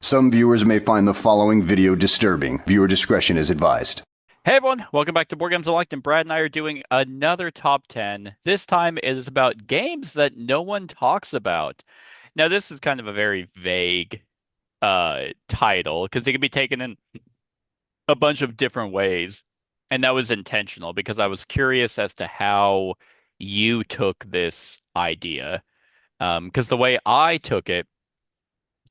Some viewers may find the following video disturbing. Viewer discretion is advised. Hey everyone, welcome back to Board Games Unlocked, and Brad and I are doing another top 10. This time it is about games that no one talks about. Now this is kind of a very vague title because it can be taken in a bunch of different ways. And that was intentional because I was curious as to how you took this idea. Because the way I took it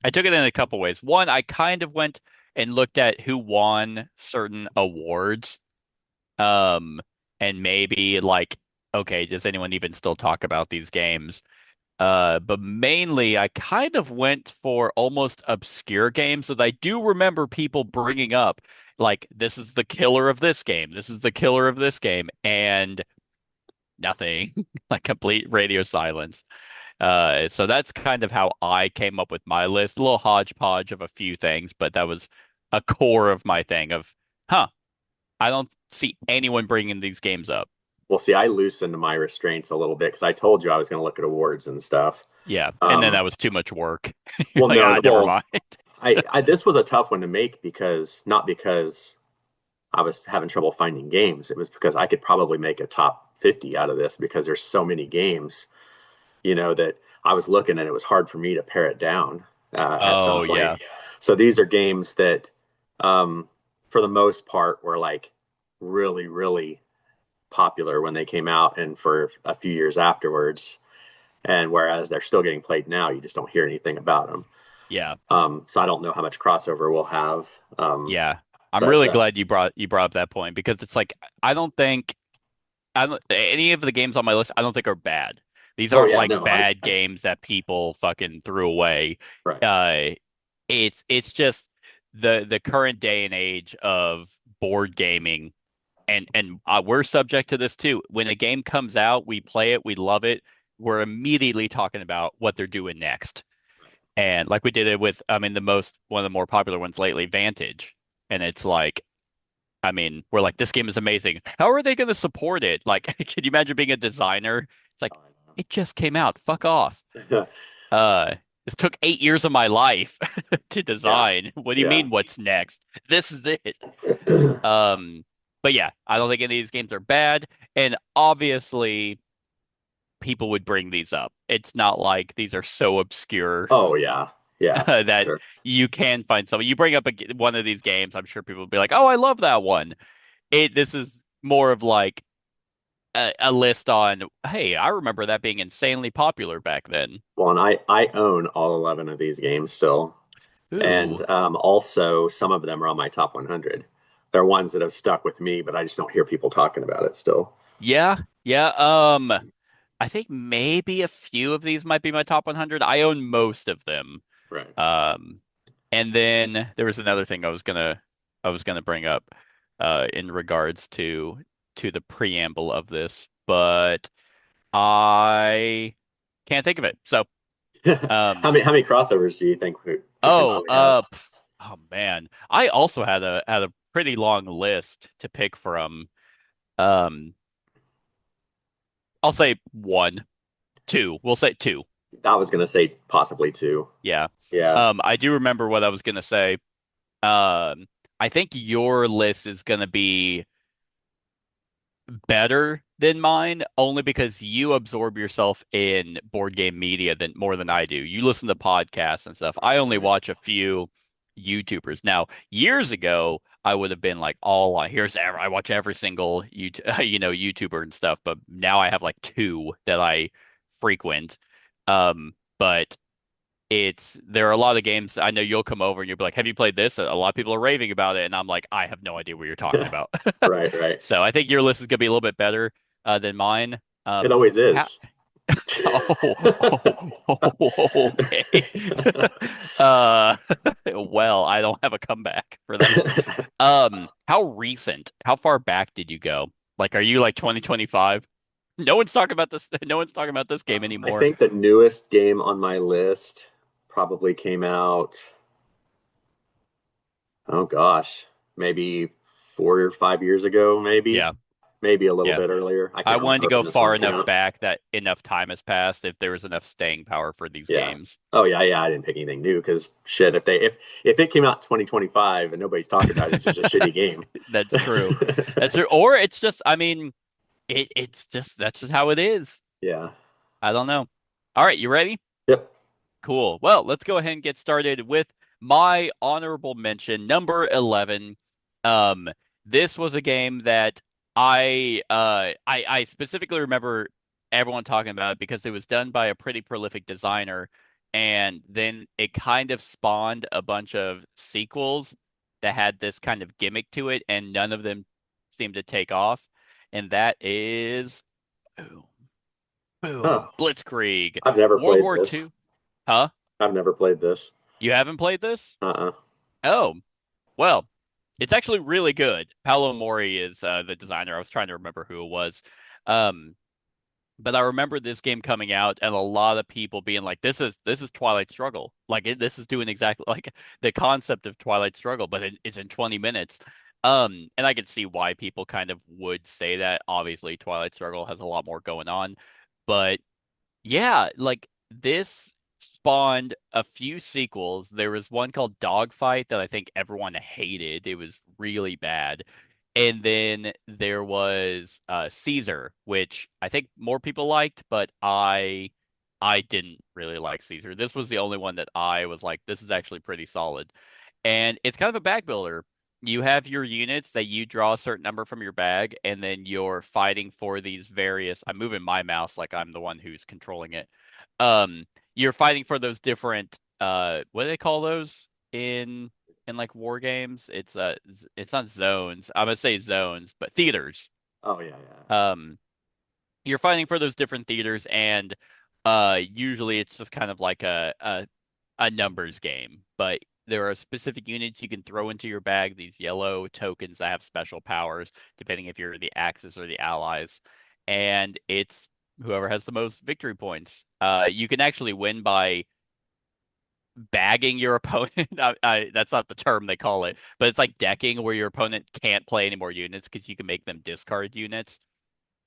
in a couple ways. One, I kind of went and looked at who won certain awards. Um, and maybe like, okay, does anyone even still talk about these games? But mainly I kind of went for almost obscure games that I do remember people bringing up, like this is the killer of this game, this is the killer of this game, and nothing, like complete radio silence. So that's kind of how I came up with my list, a little hodgepodge of a few things, but that was a core of my thing of, huh, I don't see anyone bringing these games up. Well, see, I loosened my restraints a little bit because I told you I was going to look at awards and stuff. Yeah, and then Um, that was too much work. You're well, like, no, ah, never well, mind. I this was a tough one to make because not because I was having trouble finding games. It was because I could probably make a top 50 out of this because there's so many games, that I was looking and it was hard for me to pare it down at some Oh point. yeah, So these are games that, for the most part, were like really, really popular when they came out and for a few years afterwards. And whereas they're still getting played now, you just don't hear anything about them. yeah, So I don't know how much crossover we'll have. yeah. I'm But really glad you brought up that point because it's like I don't any of the games on my list I don't think are bad. These oh aren't yeah, like no, bad games that people fucking threw away. right. Uh, it's just the current day and age of board gaming, and we're subject to this too. When a game comes out, we play it, we love it. We're immediately talking about what they're doing next. And like we did it with, I mean, one of the more popular ones lately, Vantage. And it's like, I mean, we're like, this game is amazing. How are they going to support it? Like, can you imagine being a designer? It's like, it just came out. Fuck off. Uh, this took 8 years of my life to Yeah, design. What do you yeah. mean, what's next? This is it. Um, but yeah, I don't think any of these games are bad. And obviously, people would bring these up. It's not like these are so obscure Oh yeah, yeah, for that sure. you can find something. You bring up one of these games, I'm sure people will be like, "Oh, I love that one." This is more of like a list on, "Hey, I remember that being insanely popular back then." Well, and I own all 11 of these games still, Ooh, and also some of them are on my top 100. They're ones that have stuck with me, but I just don't hear people talking about it still. yeah, yeah. I think maybe a few of these might be my top 100. I own most of them. Right. Um, and then there was another thing I was gonna bring up in regards to the preamble of this, but I can't think of it. So, How um, many crossovers do you think we oh, potentially have? oh man, I also had a pretty long list to pick from. Um, I'll say one, two. We'll say two. I was gonna say possibly two. Yeah. Yeah. I do remember what I was gonna say. Um, I think your list is gonna be better than mine only because you absorb yourself in board game media than more than I do. You listen to podcasts and stuff. I only Right. watch a few YouTubers. Now, years ago, I would have been like, all I watch every single YouTuber and stuff, but now I have like two that I frequent. But there are a lot of games I know you'll come over and you'll be like, "Have you played this?" A lot of people are raving about it, and I'm like, "I have no idea what you're talking about." Right, right. So I think your list is gonna be a little bit better than mine. It Um, always how, is. okay. Uh, well, I don't have a comeback for that. How recent? How far back did you go? Like, are you like 2025? No one's talking about this. No one's talking about this game I anymore. think the newest game on my list probably came out, oh gosh, maybe 4 or 5 years ago, maybe. Yeah. maybe a little Yeah. bit earlier. I I can't wanted to remember go when this one far came enough out. back that enough time has passed if there was enough staying power for these Yeah. games. Oh yeah, yeah. I didn't pick anything new because shit. If it came out in 2025 and nobody's talking about it, it's just a shitty game. That's true. That's true. Or it's just, I mean, it's just that's just how it is. Yeah. I don't know. All right, you ready? Yep. Cool. Well, let's go ahead and get started with my honorable mention, number 11. Um, this was a game that I specifically remember everyone talking about it because it was done by a pretty prolific designer, and then it kind of spawned a bunch of sequels that had this kind of gimmick to it, and none of them seemed to take off. And that is boom, boom, Oh, Blitzkrieg, I've never World played War this. II. Huh? I've never played this. You haven't played this? Uh-uh. Oh, well, it's actually really good. Paolo Mori is the designer. I was trying to remember who it was. Um, but I remember this game coming out and a lot of people being like, this is Twilight Struggle. Like this is doing exactly like the concept of Twilight Struggle, but it's in 20 minutes. And I could see why people kind of would say that. Obviously, Twilight Struggle has a lot more going on, but yeah, like this spawned a few sequels. There was one called Dogfight that I think everyone hated. It was really bad. And then there was Caesar, which I think more people liked, but I didn't really like Caesar. This was the only one that I was like, this is actually pretty solid. And it's kind of a bag builder. You have your units that you draw a certain number from your bag, and then you're fighting for these various. I'm moving my mouse like I'm the one who's controlling it. You're fighting for those different what do they call those in like war games? It's not zones. I'm gonna say zones, but theaters. Oh yeah, yeah. Um, you're fighting for those different theaters, and usually it's just kind of like a numbers game, but there are specific units you can throw into your bag, these yellow tokens that have special powers, depending if you're the Axis or the Allies. And it's whoever has the most victory points. You can actually win by bagging your opponent. That's not the term they call it, but it's like decking where your opponent can't play any more units because you can make them discard units.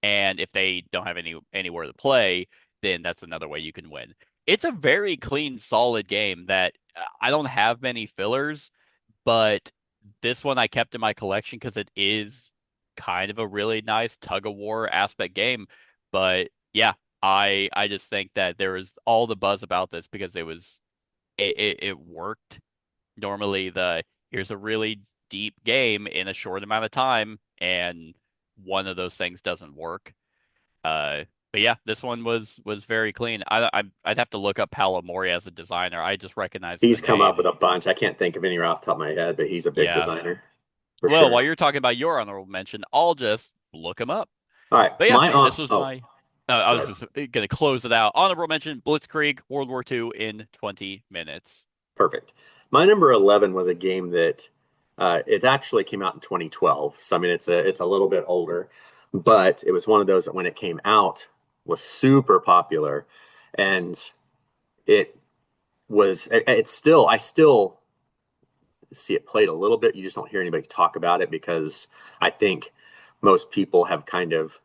And if they don't have anywhere to play, then that's another way you can win. It's a very clean, solid game that I don't have many fillers, but this one I kept in my collection because it is kind of a really nice tug of war aspect game. But yeah, I just think that there was all the buzz about this because it worked. Normally the here's a really deep game in a short amount of time, and one of those things doesn't work. But yeah, this one was very clean. I'd have to look up Paolo Mori as a designer. I just recognize the He's come up name. with a bunch. I can't think of any right off the top of my head, but he's a big Yeah. designer for Well, sure. while you're talking about your honorable mention, I'll just look him up. All right, But yeah, my this was oh, my. I go was ahead. just gonna close it out. Honorable mention: Blitzkrieg, World War II in 20 minutes. Perfect. My number 11 was a game that it actually came out in 2012. So I mean it's a little bit older, but it was one of those that when it came out was super popular and it it's still I still see it played a little bit. You just don't hear anybody talk about it because I think most people have kind of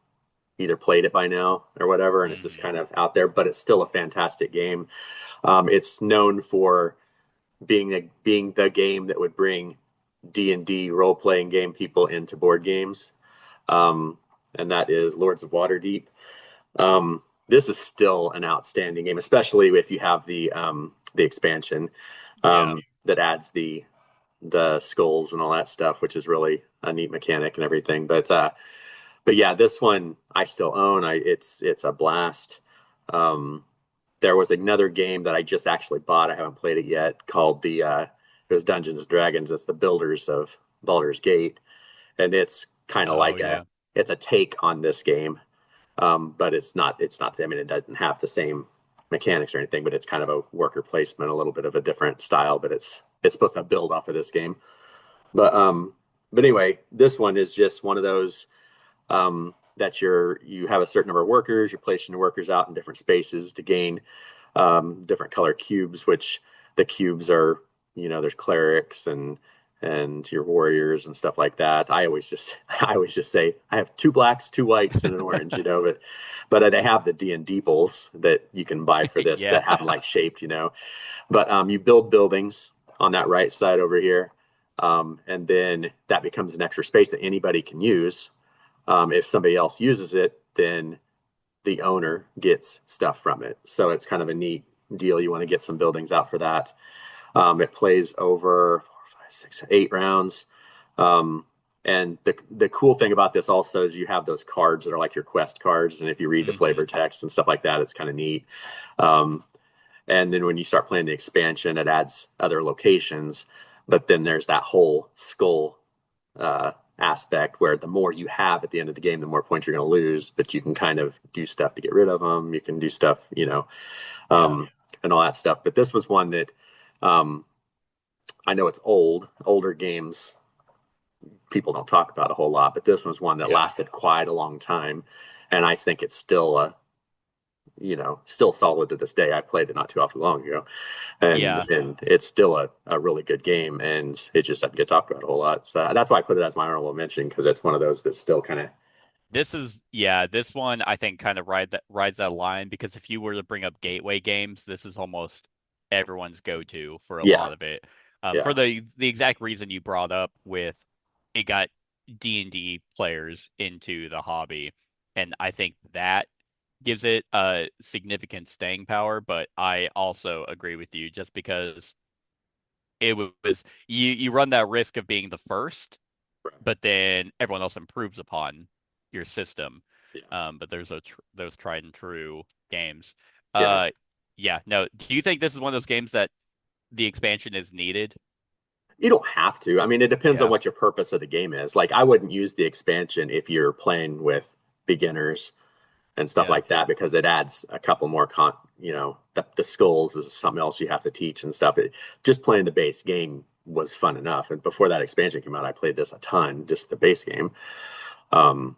either played it by now or whatever, and it's just Hmm. kind of out there. But it's still a fantastic game. It's known for being the game that would bring D&D role playing game people into board games, and that is Lords of Waterdeep. This is still an outstanding game, especially if you have the expansion Yeah. that adds the skulls and all that stuff, which is really a neat mechanic and everything. But yeah, this one I still own. It's a blast. Um, there was another game that I just actually bought. I haven't played it yet. Called it was Dungeons and Dragons. It's the builders of Baldur's Gate, and it's kind of Oh like yeah. it's a take on this game, but it's not. I mean, it doesn't have the same mechanics or anything, but it's kind of a worker placement, a little bit of a different style. But it's supposed to build off of this game. But but anyway, this one is just one of those that you have a certain number of workers. You're placing the workers out in different spaces to gain different color cubes, which the cubes are, there's clerics and and your warriors and stuff like that. I always just say I have two blacks, two whites, and an orange, but they have the D&D bowls that you can buy for this Yeah. that have them like shaped, But you build buildings on that right side over here, and then that becomes an extra space that anybody can use. If somebody else uses it, then the owner gets stuff from it. So it's kind of a neat deal. You want to get some buildings out for that. It plays over 4, 5, 6, 8 rounds. Um, and the cool thing about this also is you have those cards that are like your quest cards, and if you read the flavor text and stuff like that, it's kind of neat. Um, and then when you start playing the expansion, it adds other locations, but then there's that whole skull aspect where the more you have at the end of the game, the more points you're going to lose, but you can kind of do stuff to get rid of them. You can do stuff, Yeah. and all that stuff. But this was one that um, I know it's older games people don't talk about a whole lot, but this was one that Yeah. lasted quite a long time, and I think it's still still solid to this day. I played it not too awfully long ago, and Yeah. and it's still a really good game, and it just doesn't get talked about a whole lot. So that's why I put it as my honorable mention because it's one of those that's still kind of This one I think kind of rides that line because if you were to bring up gateway games, this is almost everyone's go-to for a yeah lot of it. For yeah the exact reason you brought up with it got D&D players into the hobby, and I think that gives it a significant staying power, but I also agree with you just because was you run that risk of being the first but then everyone else improves upon your system. yeah But there's those tried and true games. yeah. Uh, yeah, no. Do you think this is one of those games that the expansion is needed? You don't have to. I mean, it depends on Yeah, what your purpose of the game is. Like, I wouldn't use the expansion if you're playing with beginners and stuff yeah, like that because it adds a couple more the skulls is something else you have to teach and stuff. Just playing the base game was fun enough, and before that expansion came out I played this a ton, just the base game. um,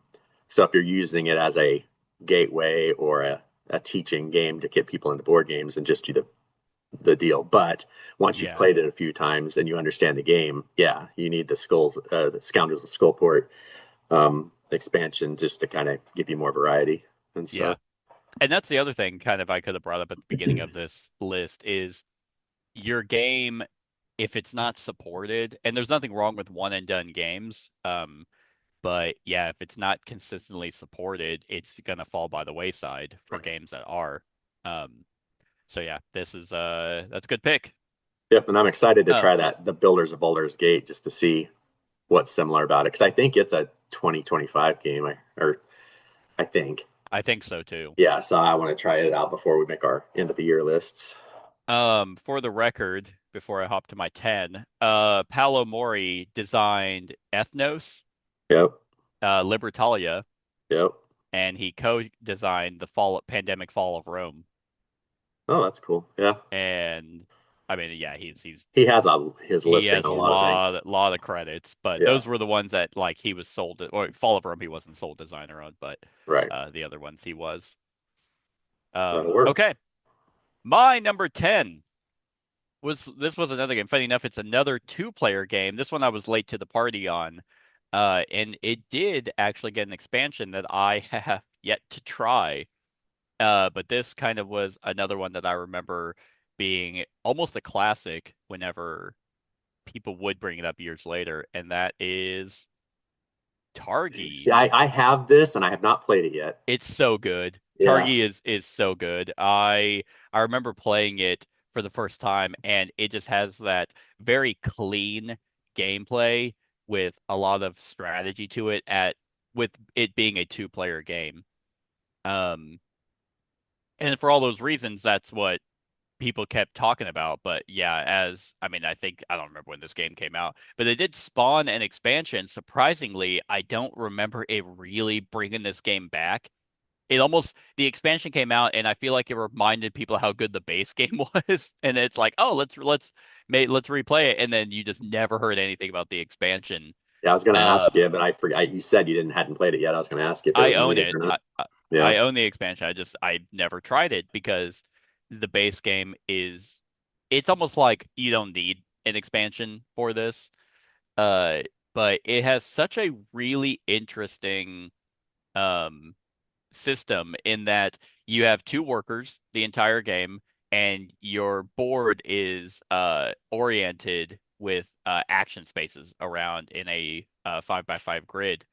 so if you're using it as a gateway or a teaching game to get people into board games and just do the deal, but once you've yeah, played it a few times and you understand the game, yeah, you need the Scoundrels of Skullport expansion just to kind of give you more variety and yeah. stuff. And that's the other thing, kind of, I could have brought up at the beginning of this list is your game, if it's not supported, and there's nothing wrong with one and done games. But yeah, if it's not consistently supported, it's gonna fall by the wayside for Right. games that are. Um, So yeah, this is that's a good pick. Yep, and I'm excited to Um, try the Builders of Baldur's Gate just to see what's similar about it because I think it's a 2025 game, or I think. I think so too. Yeah, so I want to try it out before we make our end of the year lists. For the record, before I hop to my 10, Paolo Mori designed Ethnos, Yep, Libertalia, yep. and he co-designed the Pandemic Fall of Rome. Oh, that's cool. Yeah, And I mean, yeah, he has his he listing has on a lot of things. lot of credits, but Yeah, those were the ones that like he was or Fall of Rome he wasn't sole designer on, but right. the other ones he was. That'll work. Okay, my number 10 was another game. Funny enough, it's another two-player game. This one I was late to the party on. And it did actually get an expansion that I have yet to try. But this kind of was another one that I remember being almost a classic whenever people would bring it up years later, and that is See, Targi. I have this and I have not played it yet. It's so good. Yeah, Targi is so good. I remember playing it for the first time and it just has that very clean gameplay with a lot of strategy to it at with it being a two-player game. Um and for all those reasons that's what people kept talking about. But yeah, as I mean, I don't remember when this game came out, but they did spawn an expansion. Surprisingly, I don't remember it really bringing this game back. The expansion came out and I feel like it reminded people how good the base game was, and it's like, oh, let's replay it, and then you just never heard anything about the expansion. yeah. I was going to Uh, ask you, but I forgot. You said you didn't hadn't played it yet. I was going to ask you if it I was own needed it. or not. Yeah, I own the expansion. I never tried it because the base game is it's almost like you don't need an expansion for this. Uh, but it has such a really interesting um system in that you have two workers the entire game, and your board is oriented with action spaces around in a 5 by 5 grid.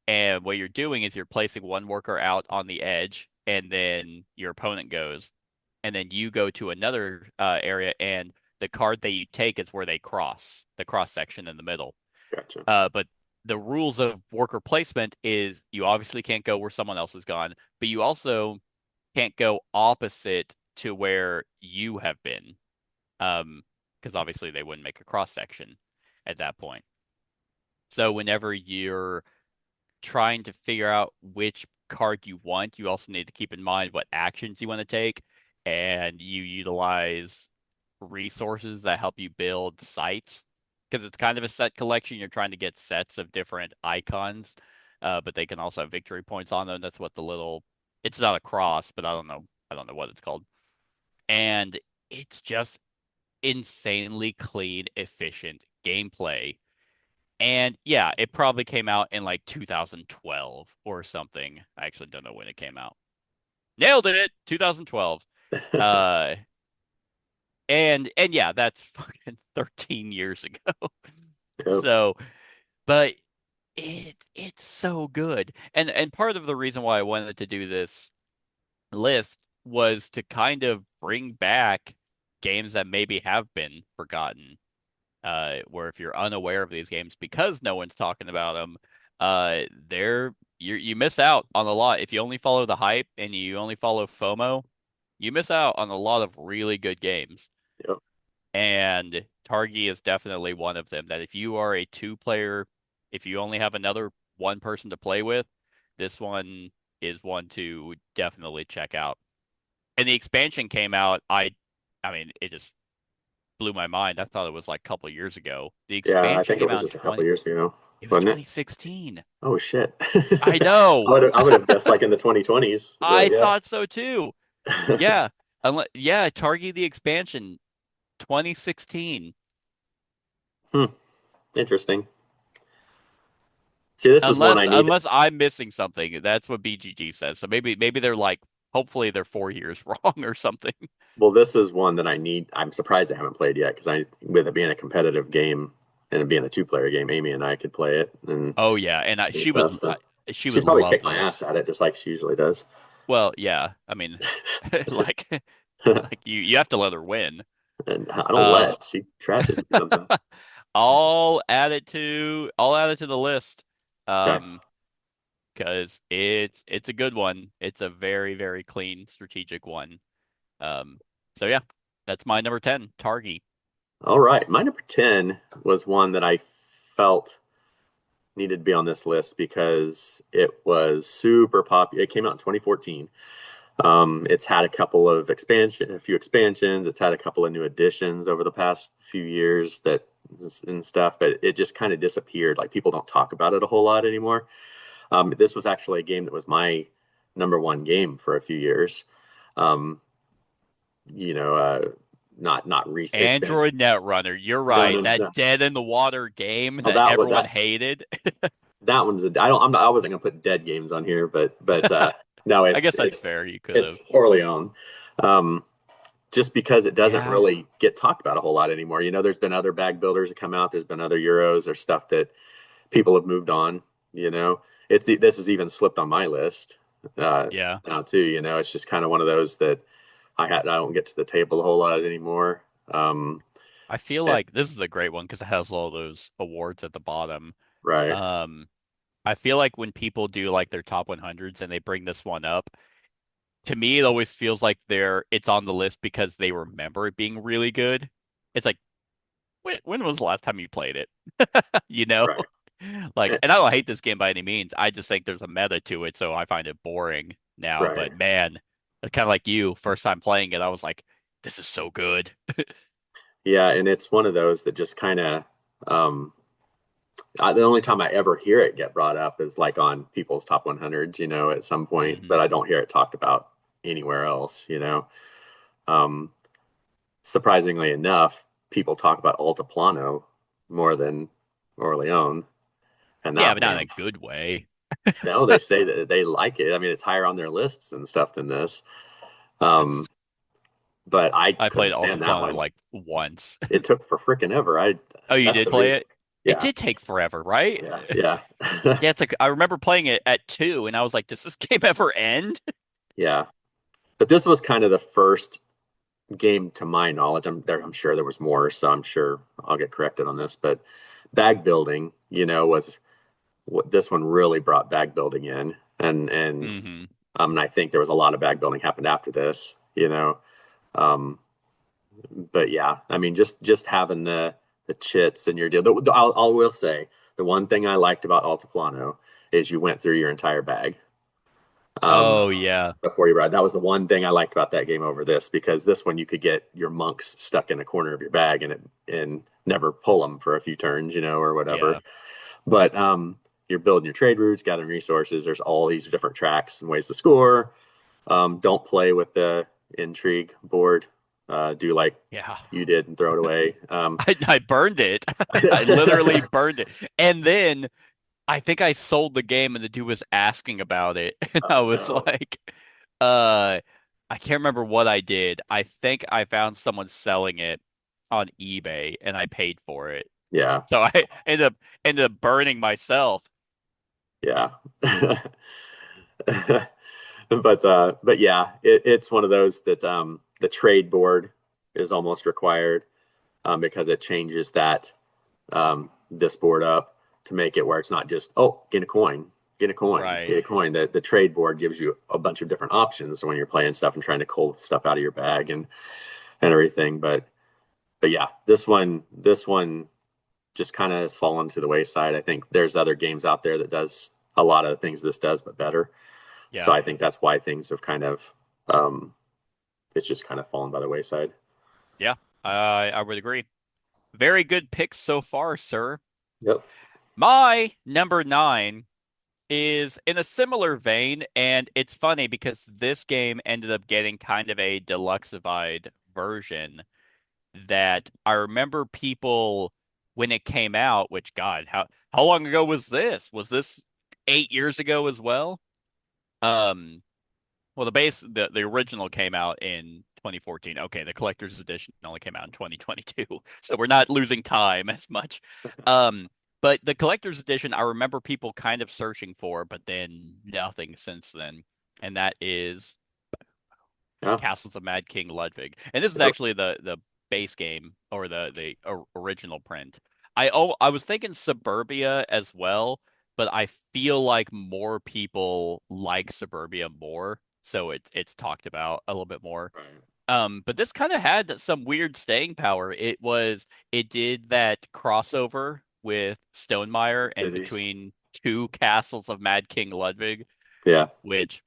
And what you're doing is you're placing one worker out on the edge, and then your opponent goes, and then you go to another area, and the card that you take is where they cross the cross section in the middle. Gotcha. But the rules of worker placement is you obviously can't go where someone else has gone, but you also can't go opposite to where you have been, because obviously they wouldn't make a cross section at that point. So whenever you're trying to figure out which card you want, you also need to keep in mind what actions you want to take, and you utilize resources that help you build sites because it's kind of a set collection. You're trying to get sets of different icons, but they can also have victory points on them. That's what the little, it's not a cross, but I don't know what it's called. And it's just insanely clean, efficient gameplay. And yeah, it probably came out in like 2012 or something. I actually don't know when it came out. Nailed it, 2012. Uh, and yeah, that's fucking 13 years ago. Yep. So, but it's so good. And part of the reason why I wanted to do this list was to kind of bring back games that maybe have been forgotten. Where if you're unaware of these games because no one's talking about them, they're you miss out on a lot. If you only follow the hype and you only follow FOMO, you miss out on a lot of really good games. Yep. And Targi is definitely one of them. That if you are a two-player, if you only have another one person to play with, this one is one to definitely check out. And the expansion came out, I mean, it just blew my mind. I thought it was like a couple years ago. The Yeah, I expansion think it came was out in just a couple 20, years ago, it was wasn't it? 2016. Oh shit. I know. I would have guessed like in the 2020s, I but yeah. thought so too. Yeah. Yeah, Targi the expansion 2016. Hmm. Interesting. See, this is one I need. Unless I'm missing something. That's what BGG says. So maybe they're like hopefully they're 4 years wrong or something. Well, this is one that I need. I'm surprised I haven't played yet because with it being a competitive game and it being a two-player game, Amy and I could play it Oh yeah, and and stuff. So she would she'd probably love kick my this. ass at it just like she usually does. Well, yeah. I mean, like like you have to let her win. And I don't Uh let. She trashes me sometimes. I'll add it to the list. Okay. Um, because it's a good one. It's a very, very clean strategic one. Um, so yeah, that's my number 10, Targi. All right. My number 10 was one that I felt needed to be on this list because it was super popular. It came out in 2014. It's had a few expansions. It's had a couple of new additions over the past few years that and stuff, but it just kind of disappeared. Like people don't talk about it a whole lot anymore. This was actually a game that was my number one game for a few years. Um, you know, not recent expansion. Android Netrunner, you're No, right. no, That no. dead in the water game Oh, that everyone hated. that one's. I wasn't gonna put dead games on here, but no, I guess that's it's fair. You could it's have. poorly owned. Um, just because it doesn't Yeah. really get talked about a whole lot anymore. There's been other bag builders that come out. There's been other Euros or stuff that people have moved on. This has even slipped on my list Yeah. now too. It's just kind of one of those that I don't get to the table a whole lot anymore. I feel And, like this is a great one because it has all those awards at the bottom. right, Um, I feel like when people do like their top 100s and they bring this one up, to me it always feels like it's on the list because they remember it being really good. It's like when was the last time you played it? You know? right, Like, eh, and I don't hate this game by any means. I just think there's a meta to it, so I find it boring now. right. But man, kind of like you, first time playing it, I was like, this is so good. Yeah, and it's one of those that just kind of um, the only time I ever hear it get brought up is like on people's top 100s, at some point, Hmm. but I don't hear it talked about anywhere else. Um, Surprisingly enough, people talk about Altiplano more than Orleans, and Yeah, that but not in a man's good way. no. They say that they like it. I mean, it's higher on their lists and stuff than this. Um, That's but I I played couldn't stand that Altiplano one. like once. It took for freaking ever. I Oh, you That's did the play reason. it? It Yeah, did take forever, right? yeah, yeah, Yeah, it's like I remember playing it at 2 and I was like, does this game ever end? yeah. But this was kind of the first game, to my knowledge. I'm sure there was more, so I'm sure I'll get corrected on this. But bag building, was what this one really brought bag building in, Hmm. and I think there was a lot of bag building happened after this. Um, but yeah, I mean, just having the chits and your deal. I will say the one thing I liked about Altiplano is you went through your entire bag. Um, Oh yeah. before you ride. That was the one thing I liked about that game over this, because this one you could get your monks stuck in a corner of your bag and never pull them for a few turns, or whatever. Yeah. But you're building your trade routes, gathering resources. There's all these different tracks and ways to score. Don't play with the intrigue board. Do like Yeah. you did and throw it away. I burned it. I literally burned it. And then I think I sold the game and the dude was asking about it. And I Oh was no. like, uh, I can't remember what I did. I think I found someone selling it on eBay and I paid for it. Yeah. So I ended up burning myself. Yeah. But yeah, it's one of those that the trade board is almost required, because it changes that this board up to make it where it's not just, oh, get a coin, get a coin, Right. get a coin. The trade board gives you a bunch of different options when you're playing stuff and trying to cull stuff out of your bag and everything. But yeah, this one just kind of has fallen to the wayside. I think there's other games out there that does a lot of the things this does, but better. So Yeah. I think that's why things have kind of um, it's just kind of fallen by the wayside. Yeah. I would agree. Very good picks so far, sir. Yep. My number 9 is in a similar vein, and it's funny because this game ended up getting kind of a deluxeified version that I remember people when it came out, which God, how long ago was this? Was this 8 years ago as well? Um, well, the original came out in 2014. Okay, the collector's edition only came out in 2022, so we're not losing time as much. Um, but the collector's edition, I remember people kind of searching for, but then nothing since then, and that is Yeah. Castles of Mad King Ludwig. And this is Yep. actually the base game or the original print. I was thinking Suburbia as well, but I feel like more people like Suburbia more, so it's talked about a little bit more. Right. But this kind of had some weird staying power. It did that crossover with Two Stonemeyer and cities. between two castles of Mad King Ludwig, Yeah. which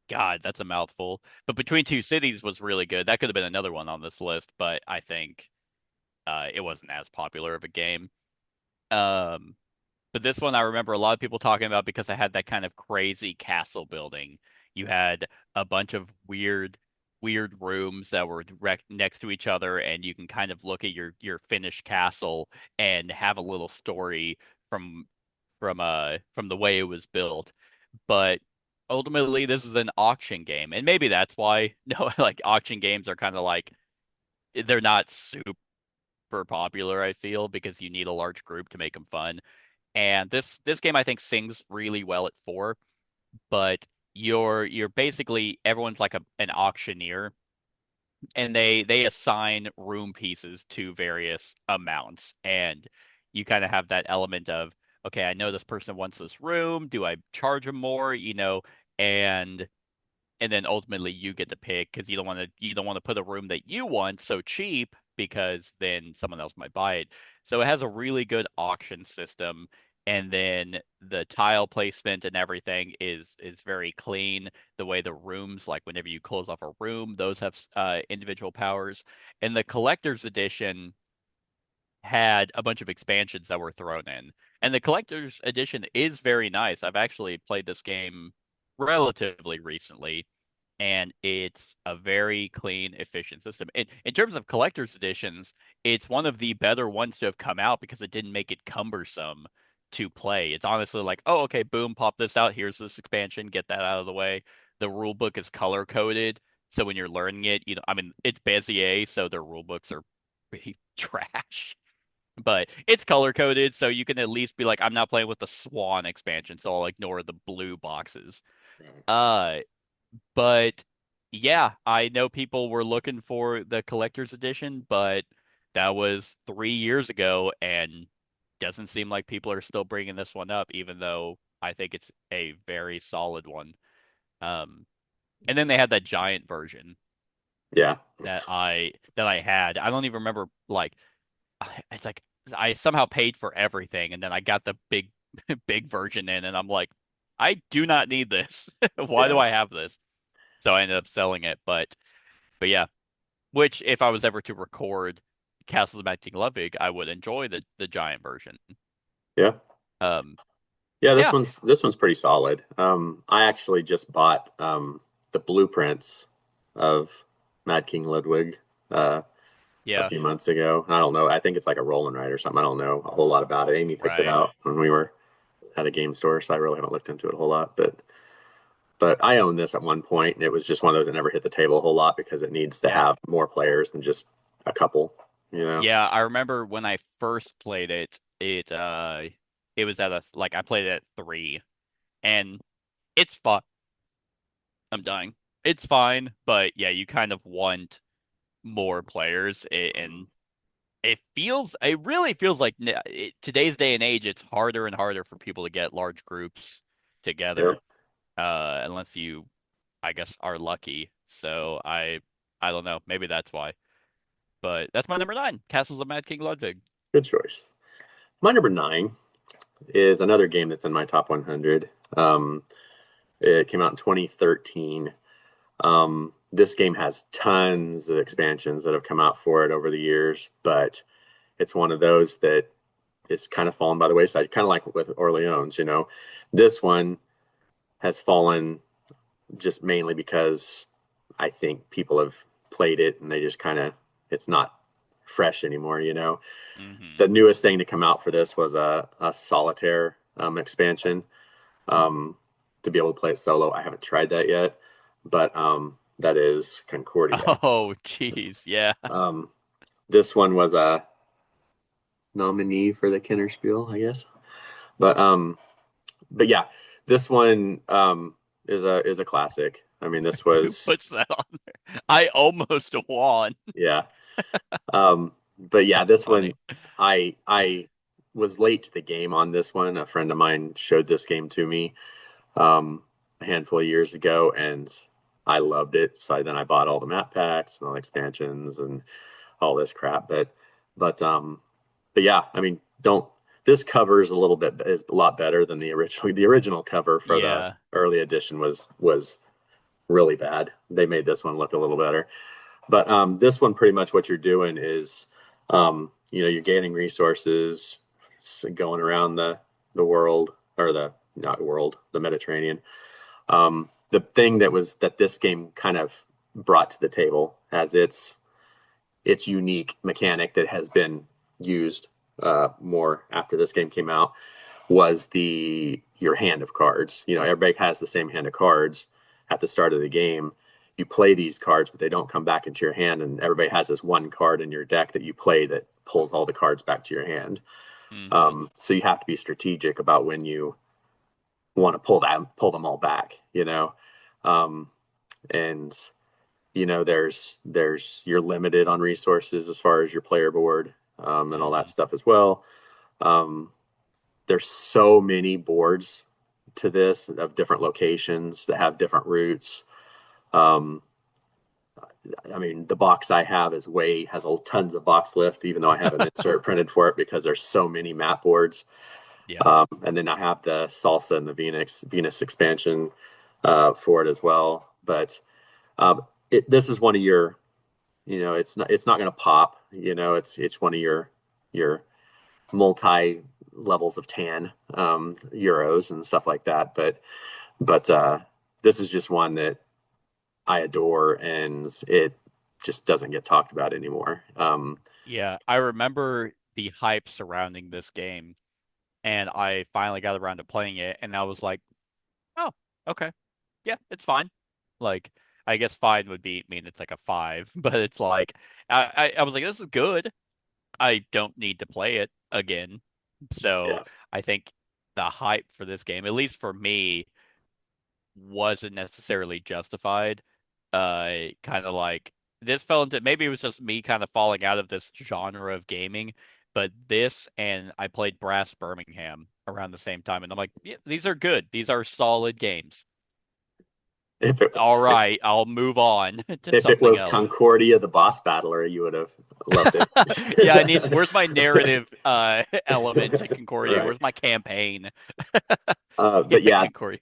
God, that's a mouthful. But Between Two Cities was really good. That could have been another one on this list, but I think it wasn't as popular of a game. Um, but this one I remember a lot of people talking about because I had that kind of crazy castle building. You had a bunch of weird rooms that were next to each other, and you can kind of look at your finished castle and have a little story from from the way it was built. But ultimately, this is an auction game, and maybe that's why no, like auction games are kind of like they're not super popular. I feel because you need a large group to make them fun. And this game I think sings really well at 4, but you're basically everyone's like an auctioneer and they assign room pieces to various amounts and you kind of have that element of okay, I know this person wants this room, do I charge them more, and and then ultimately you get to pick because you don't want to put a room that you want so cheap because then someone else might buy it. So it has a really good auction system, and then the tile placement and everything is very clean. The way the rooms, like whenever you close off a room, those have individual powers. And the collector's edition had a bunch of expansions that were thrown in. And the collector's edition is very nice. I've actually played this game relatively recently and it's a very clean, efficient system. In terms of collector's editions, it's one of the better ones to have come out because it didn't make it cumbersome to play. It's honestly like, oh, okay, boom, pop this out. Here's this expansion. Get that out of the way. The rule book is color coded, so when you're learning it, I mean, it's Bezier, so their rule books are pretty trash. But it's color coded, so you can at least be like, I'm not playing with the Swan expansion, so I'll ignore the blue boxes. Right. Uh, but yeah, I know people were looking for the collector's edition, but that was 3 years ago, and doesn't seem like people are still bringing this one up, even though I think it's a very solid one. Um, and then they had that giant version Yeah. that I had. I don't even remember like it's like I somehow paid for everything, and then I got the big big version in, and I'm like, I do not need this. Why do Yeah. I have this? So I ended up selling it. But yeah, which if I was ever to record Castles of Mad King Ludwig, I would enjoy the giant version. Yeah. Um, Yeah, this yeah, one's pretty solid. I actually just bought the blueprints of Mad King Ludwig a yeah, few months ago. I don't know. I think it's like a roll and write or something. I don't know a whole lot about it. Amy picked it right. out when we were at a game store, so I really haven't looked into it a whole lot. But I owned this at one point, and it was just one of those that never hit the table a whole lot because it needs to Yeah. have more players than just a couple. You know? Yeah, I remember when I first played it, it was at a like I played it at 3 and it's fun. I'm dying. It's fine, but yeah, you kind of want more players and it really feels like today's day and age it's harder and harder for people to get large groups Yep. together unless you I guess are lucky. So I don't know, maybe that's why. But that's my number 9, Castles of Mad King Ludwig. Good choice. My number 9 is another game that's in my top 100. It came out in 2013. This game has tons of expansions that have come out for it over the years, but it's one of those that is kind of fallen by the wayside, kind of like with Orleans, you know. This one has fallen just mainly because I think people have played it and they just kind of, it's not fresh anymore, you know. Hmm. The newest thing to come out for this was a solitaire expansion to be able to play it solo. I haven't tried that yet, but that is Concordia. Oh, jeez. Yeah. Um, this one was a nominee for the Kennerspiel, I guess. But yeah, this one is a classic. I mean, this Who was puts that on there? I almost won. yeah. But yeah, That's this one funny. I was late to the game on this one. A friend of mine showed this game to me a handful of years ago, and I loved it. So then I bought all the map packs and all the expansions and all this crap. But yeah, I mean, don't this cover is a little bit is a lot better than the original. The original cover for the Yeah. early edition was really bad. They made this one look a little better. But this one, pretty much what you're doing is, you're gaining resources, going around the world or the not world, the Mediterranean. The thing that this game kind of brought to the table as its unique mechanic that has been used more after this game came out was the your hand of cards. You know, everybody has the same hand of cards at the start of the game. You play these cards, but they don't come back into your hand, and everybody has this one card in your deck that you play that pulls all the cards back to your hand. Hmm. So you have to be strategic about when you want to pull them all back. Um, and there's you're limited on resources as far as your player board and all that Hmm. stuff as well. Um, there's so many boards to this of different locations that have different routes. Um, I mean, the box I have has tons of box lift, even though I have an insert printed for it because there's so many map boards. Yeah. And then I have the Salsa and the Venus expansion for it as well. But this is one of your, it's not going to pop. It's one of your multi levels of tan euros and stuff like that. But this is just one that I adore, and it just doesn't get talked about anymore. Yeah, I remember the hype surrounding this game, and I finally got around to playing it, and I was like, oh, okay, yeah, it's fine. Like, I guess fine would be mean it's like a five, but it's like I was like, this is good. I don't need to play it again. So Yeah, I think the hype for this game, at least for me, wasn't necessarily justified. Kind of like this fell into maybe it was just me kind of falling out of this genre of gaming, but this and I played Brass Birmingham around the same time, and I'm like, yeah, these are good. These are solid games. if it All if, right, I'll move on to if it something was else. Concordia, the boss battler, you would have loved Yeah, I need. it. Where's my narrative element in Concordia? Right. Where's my campaign? But yeah, Concordia.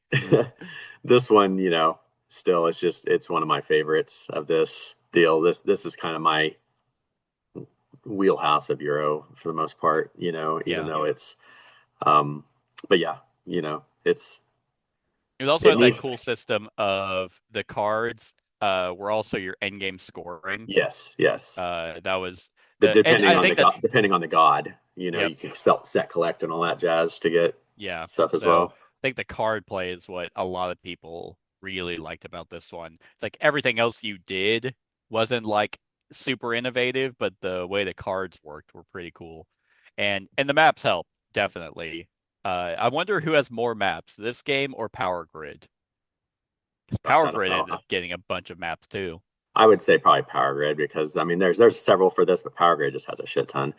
this one, still it's one of my favorites of this deal. This is kind of my wheelhouse of Euro for the most part, even Yeah. though it's um but yeah, it's It also it had that needs cool system of the cards were also your end game scoring. yes. That was But and I think that's depending on the god, yep, you can set collect and all that jazz to get yeah. stuff as So well. I think the card play is what a lot of people really liked about this one. It's like everything else you did wasn't like super innovative, but the way the cards worked were pretty cool. And the maps help, definitely. I wonder who has more maps, this game or Power Grid? Because Gosh, Power I don't Grid know. ended up getting a bunch of maps too. I would say probably Power Grid because I mean there's several for this, but Power Grid just has a shit ton.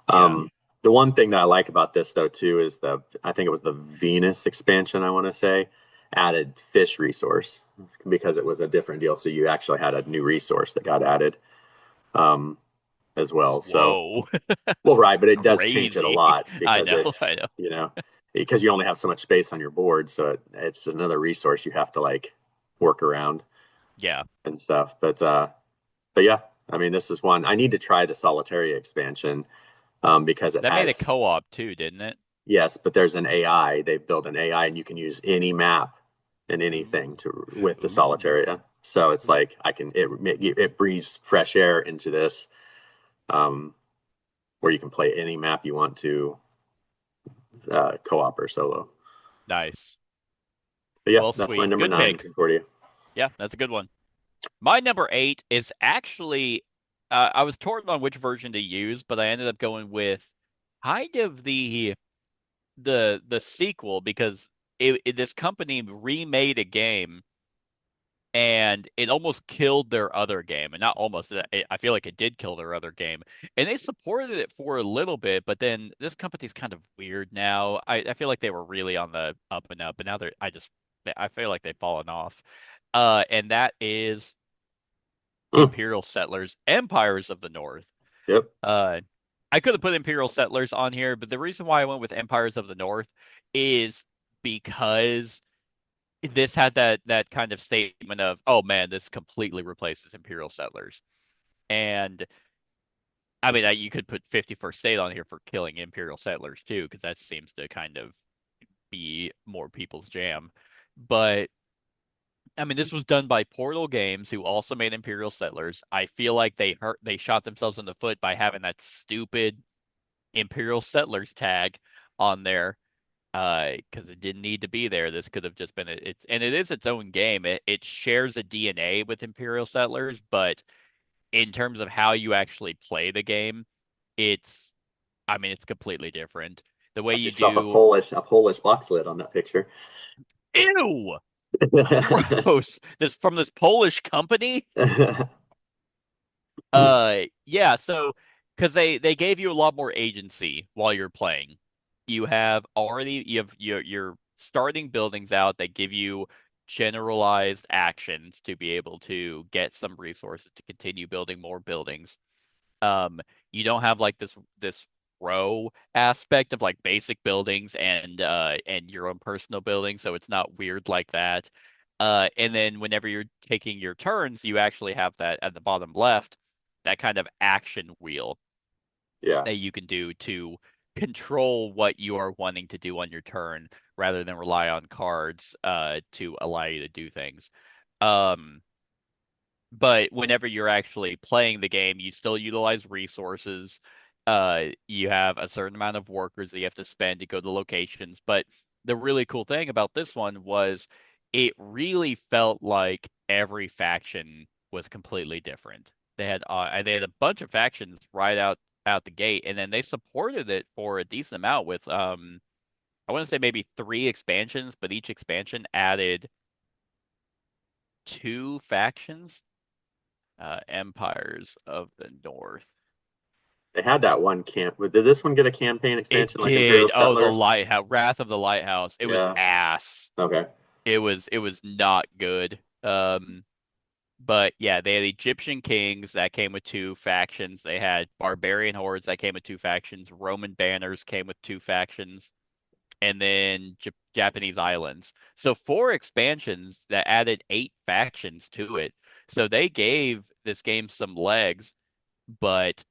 Yeah. The one thing that I like about this though too is I think it was the Venus expansion I want to say added fish resource because it was a different deal. So you actually had a new resource that got added um, as well. So Whoa. well, right, but it does change it a Crazy. lot I because know, it's I know. because you only have so much space on your board, so it's another resource you have to like work around Yeah. and stuff. But yeah, I mean, this is one I need to try the Solitaria expansion because it That made a has co-op too, didn't it? yes, but there's an AI. They've built an AI, and you can use any map and anything Ooh. to with the Ooh. Solitaria. So it's like it breathes fresh air into this, um, where you can play any map you want to, co-op or solo. Nice. But yeah, Well, that's my sweet. number Good nine, pick. Concordia. Yeah, that's a good one. My number eight is actually I was torn on which version to use, but I ended up going with kind of the sequel because this company remade a game and it almost killed their other game. And not almost, I feel like it did kill their other game. And they supported it for a little bit, but then this company's kind of weird now. I feel like they were really on the up and up, and now I feel like they've fallen off. And that is Mm, Imperial Settlers, Empires of the North. yep. Uh, I could have put Imperial Settlers on here, but the reason why I went with Empires of the North is because this had that kind of statement of, oh man, this completely replaces Imperial Settlers. And I mean, you could put 51st State on here for killing Imperial Settlers too, because that seems to kind of be more people's jam. But I mean, this was done by Portal Games, who also made Imperial Settlers. I feel like they shot themselves in the foot by having that stupid Imperial Settlers tag on there, because it didn't need to be there. This could have just been it is its own game. It shares a DNA with Imperial Settlers, but in terms of how you actually play the game, it's I mean, it's completely different. The way Got you yourself do, a Polish box lid on that picture. ew, gross. This from this Polish company. Yeah, so because they gave you a lot more agency while you're playing. You have your starting buildings out. They give you generalized actions to be able to get some resources to continue building more buildings. Um, you don't have like this row aspect of like basic buildings and your own personal buildings, so it's not weird like that. And then whenever you're taking your turns, you actually have that at the bottom left, that kind of action wheel Yeah. that you can do to control what you are wanting to do on your turn rather than rely on cards to allow you to do things. Um, but whenever you're actually playing the game, you still utilize resources. You have a certain amount of workers that you have to spend to go to locations. But the really cool thing about this one was it really felt like every faction was completely different. They had a bunch of factions right out the gate, and then they supported it for a decent amount with I want to say maybe 3 expansions, but each expansion added 2 factions. Empires of the North. They had that one camp. Did this one get a campaign It expansion like Imperial did. Oh, the Settlers? Lighthouse, Wrath of the Lighthouse. It was Yeah. ass. Okay. It was not good. But yeah, they had Egyptian kings that came with 2 factions. They had barbarian hordes that came with 2 factions. Roman banners came with 2 factions, and then Japanese islands. So 4 expansions that added 8 factions to it. So they gave this game some legs, but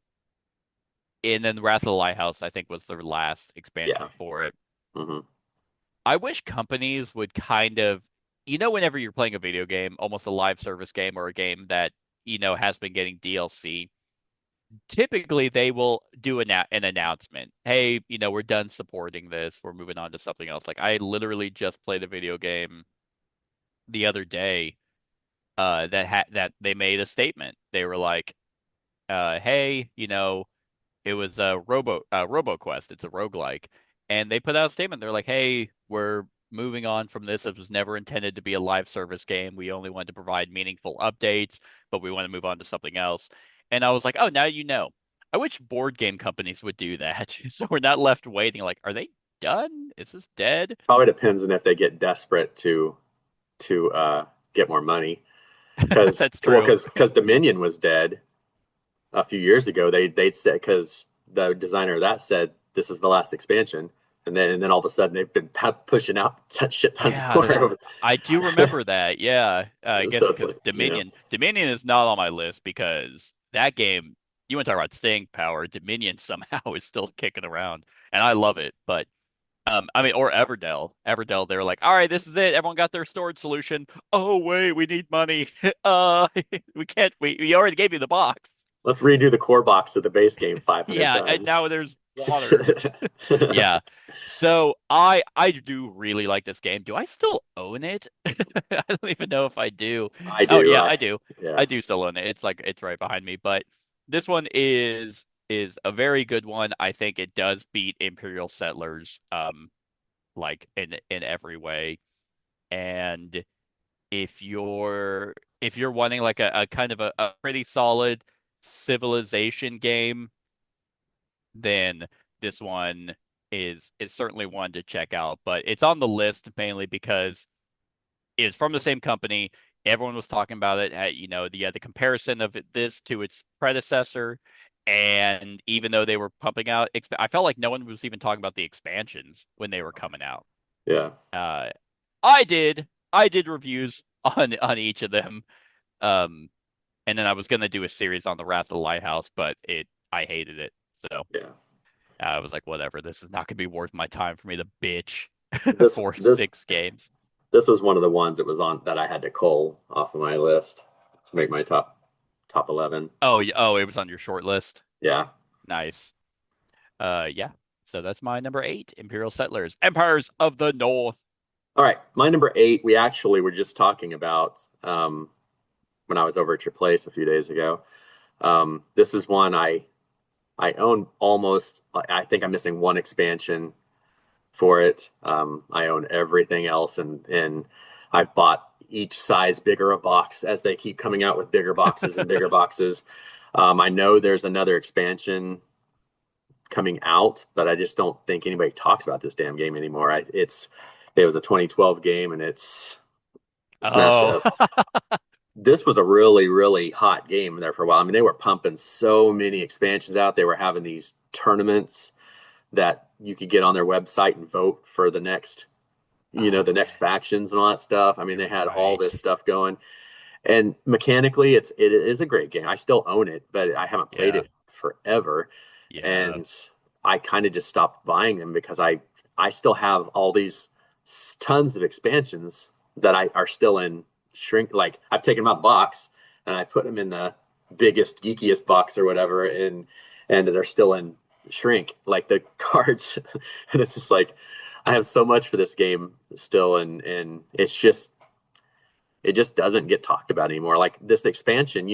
and then Wrath of the Lighthouse, I think, was the last Yeah. expansion for it. Hmm. I wish companies would kind of, whenever you're playing a video game, almost a live service game or a game that, has been getting DLC, typically they will do an announcement. Hey, we're done supporting this. We're moving on to something else. Like I literally just played a video game the other day that they made a statement. They were like, hey, it was a RoboQuest. It's a roguelike. And they put out a statement. They're like, hey, we're moving on from this. It was never intended to be a live service game. We only wanted to provide meaningful updates, but we want to move on to something else. And I was like, oh, now you know. I wish board game companies would do that. So we're not left waiting like, are they done? Is this dead? Probably depends on if they get desperate to get more money. Because That's well, true. because Dominion was dead a few years ago. They'd said because the designer of that said this is the last expansion, and then all of a sudden they've been pushing out shit tons Yeah, more. I do remember that. Yeah, I So guess it's because like Dominion is not on my list because that game, you want to talk about staying power, Dominion somehow is still kicking around, and I love it. But I mean, or Everdell, they're like, all right, this is it. Everyone got their storage solution. Oh wait, we need money. Uh, we can't. We already gave you the box. let's redo the core box of the base game 500 Yeah, and times. now there's water. Yeah. So I do really like this game. Do I still own it? I don't even know if I do. I Oh do. yeah, I do. Yeah. I do still own it. It's like it's right behind me. But this one is a very good one. I think it does beat Imperial Settlers like in every way. And if you're wanting like a kind of a pretty solid civilization game, then this one is certainly one to check out. But it's on the list mainly because it's from the same company. Everyone was talking about it. The comparison of this to its predecessor, and even though they were pumping out, I felt like no one was even talking about the expansions when they were coming out. Yeah. Uh, I did reviews on each of them. Um, and then I was gonna do a series on the Wrath of the Lighthouse, but I hated it. So Yeah. I was like, whatever, this is not gonna be worth my time for me to bitch This for this 6 games. this was one of the ones that was on that I had to cull off of my list to make my top 11. Oh, it was on your short list. Yeah. Nice. Yeah. So that's my number 8, Imperial Settlers, Empires of the North. All right. My number 8, we actually were just talking about when I was over at your place a few days ago. This is one I own almost. I think I'm missing one expansion for it. I own everything else, and I've bought each size bigger a box as they keep coming out with bigger boxes and bigger boxes. I know there's another expansion coming out, but I just don't think anybody talks about this damn game anymore. It was a 2012 game, and it's smashed Oh, up. This was a really, really hot game there for a while. I mean, they were pumping so many expansions out. They were having these tournaments that you could get on their website and vote for the next factions and all that stuff. I mean, they had all right. this stuff going. And mechanically, it is a great game. I still own it, but I haven't played Yeah. it forever. Yeah. And I kind of just stopped buying them because I still have all these tons of expansions that I are still in shrink. Like I've taken them out of the box and I put them in the biggest, geekiest box or whatever, and they're still in shrink, like the cards. And it's just like I have so much for this game still, and it just doesn't get talked about anymore. Like this expansion,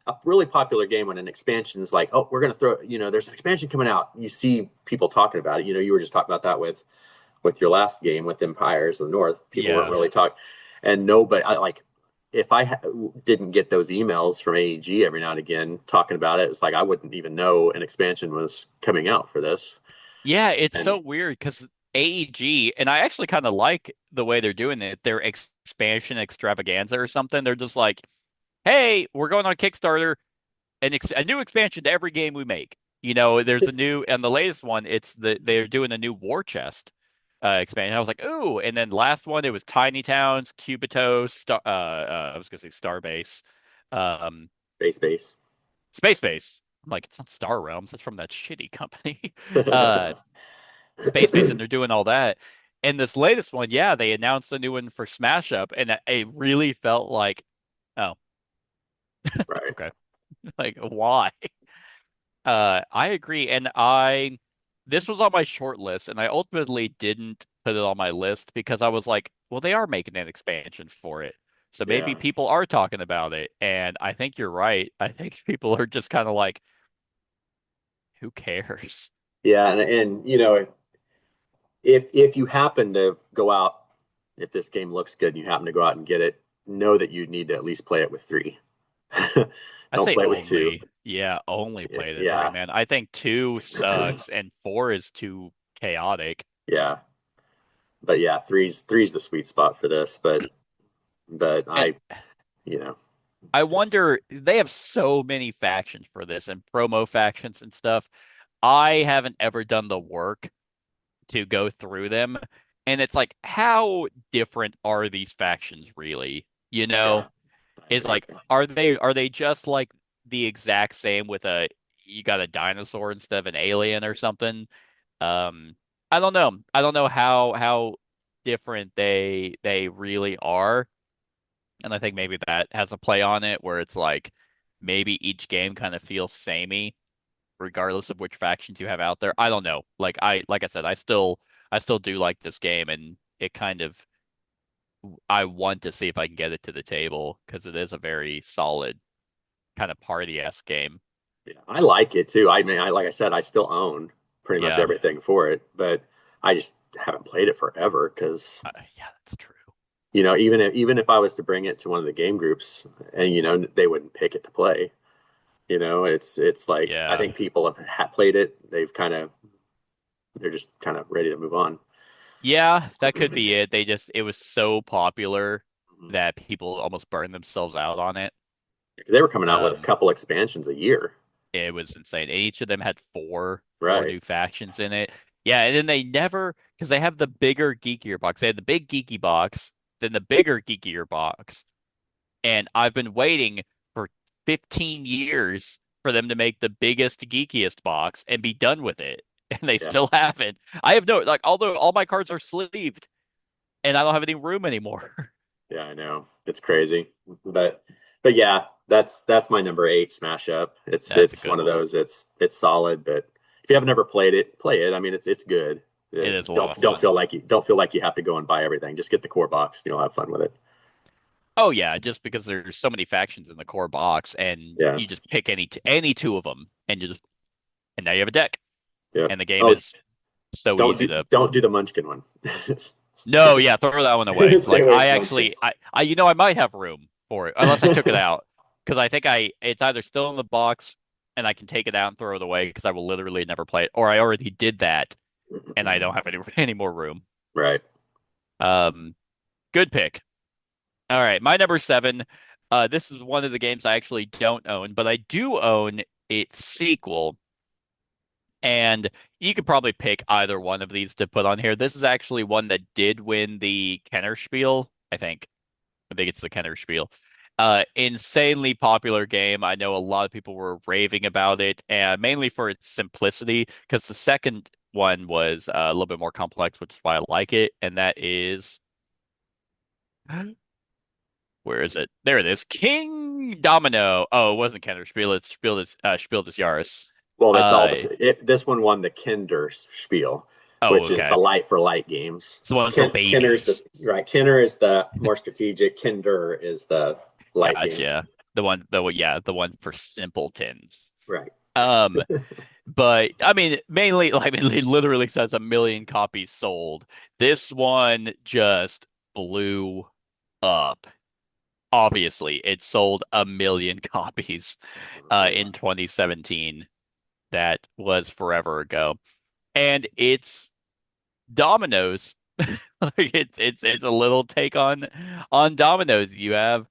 a really popular game when an expansion is like, oh, we're gonna throw, there's an expansion coming out. You see people talking about it. You were just talking about that with your last game with Empires of the North. People weren't Yeah. really talking, and nobody. I like if didn't get those emails from AEG every now and again talking about it. It's like I wouldn't even know an expansion was coming out for this. Yeah, it's And so weird because AEG, and I actually kind of like the way they're doing it. Their expansion extravaganza or something. They're just like, hey, we're going on Kickstarter, a new expansion to every game we make. There's a new, and the latest one, they're doing a new War Chest expansion. I was like, ooh, and then last one it was Tiny Towns, Cubito, I was gonna say Starbase, um, base. Space Base. I'm like, it's not Star Realms. It's from that shitty company. uh, Space Base, and they're doing all that. And this latest one, yeah, they announced a new one for Smash Up, and it really felt like, oh, Right. okay, like why? I agree, and this was on my short list, and I ultimately didn't put it on my list because I was like, well, they are making an expansion for it, so maybe Yeah. people are talking about it, and I think you're right. I think people are just kind of like, who cares? Yeah, and if you happen to go out, if this game looks good and you happen to go out and get it, know that you need to at least play it with three. I Don't say play it with two. only, yeah, only play the three, Yeah, man. I think two sucks and four is too chaotic. yeah, but yeah, three's the sweet spot for this. But And you know, I it's wonder, they have so many factions for this and promo factions and stuff. I haven't ever done the work to go through them. And it's like, how different are these factions really? yeah, I It's agree. like, are they just like the exact same with you got a dinosaur instead of an alien or something? Um, I don't know. I don't know how different they really are. And I think maybe that has a play on it where it's like maybe each game kind of feels samey regardless of which factions you have out there. I don't know. Like I said, I still do like this game, and it kind of I want to see if I can get it to the table because it is a very solid kind of party-esque game. Yeah, I like it too. I mean, like I said, I still own pretty much Yeah. everything for it, but I just haven't played it forever because Yeah, that's true. even if I was to bring it to one of the game groups and they wouldn't pick it to play. It's like I Yeah. think people have played it. They're just kind of ready to move on. Yeah, that could be it. It was so popular Mhm. that people almost burned themselves out on it. Because they were coming out with a Um, couple expansions a year, it was insane. Each of them had four right? new factions in it. Yeah, and then they never because they have the bigger, geekier box. They had the big geeky box, then the bigger, geekier box. And I've been waiting for 15 years for them to make the biggest, geekiest box and be done with it. And they Yeah, still haven't. I have no, like, although all my cards are sleeved and I don't have any room anymore. yeah, I know it's crazy, but yeah, that's my number 8 smash up. It's That's a it's good one of one. those. It's solid, but if you have never played it, play it. I mean, it's good. It is a lot Don't of don't fun. feel like you have to go and buy everything. Just get the core box. And you'll have fun with it. Oh yeah, just because there's so many factions in the core box, and Yeah, you just pick any two of them, and now you have a deck, yeah. and the game Oh, is so don't easy do to. don't do the Munchkin one. No, yeah, throw that one away. Stay Like away I from Munchkin. actually, I might have room for it unless I took it out because I think it's either still in the box and I can take it out and throw it away because I will literally never play it, or I already did that and I don't have any more room. Right. Um, good pick. All right, my number seven. This is one of the games I actually don't own, but I do own its sequel, and you could probably pick either one of these to put on here. This is actually one that did win the Kenner Spiel, I think. I think it's the Kenner Spiel. Insanely popular game. I know a lot of people were raving about it, and mainly for its simplicity, because the second one was a little bit more complex, which is why I like it, and that is Where is it? There it is. King Domino. Oh, it wasn't Kenner Spiel des Jahres. Well, that's all Uh, this. This one won the Kinder Spiel, oh, which is the okay. light for light games. It's the one for Kinder's the babies. right. Kinder is the more strategic. Kinder is the light games. Gotcha. The one for simpletons. Right. Um, but I mean, mainly, like, it literally says 1 million copies sold. This one just blew up. Obviously, it sold 1 million copies in 2017. That was forever ago, and it's dominoes. Like it's a little take on dominoes. You have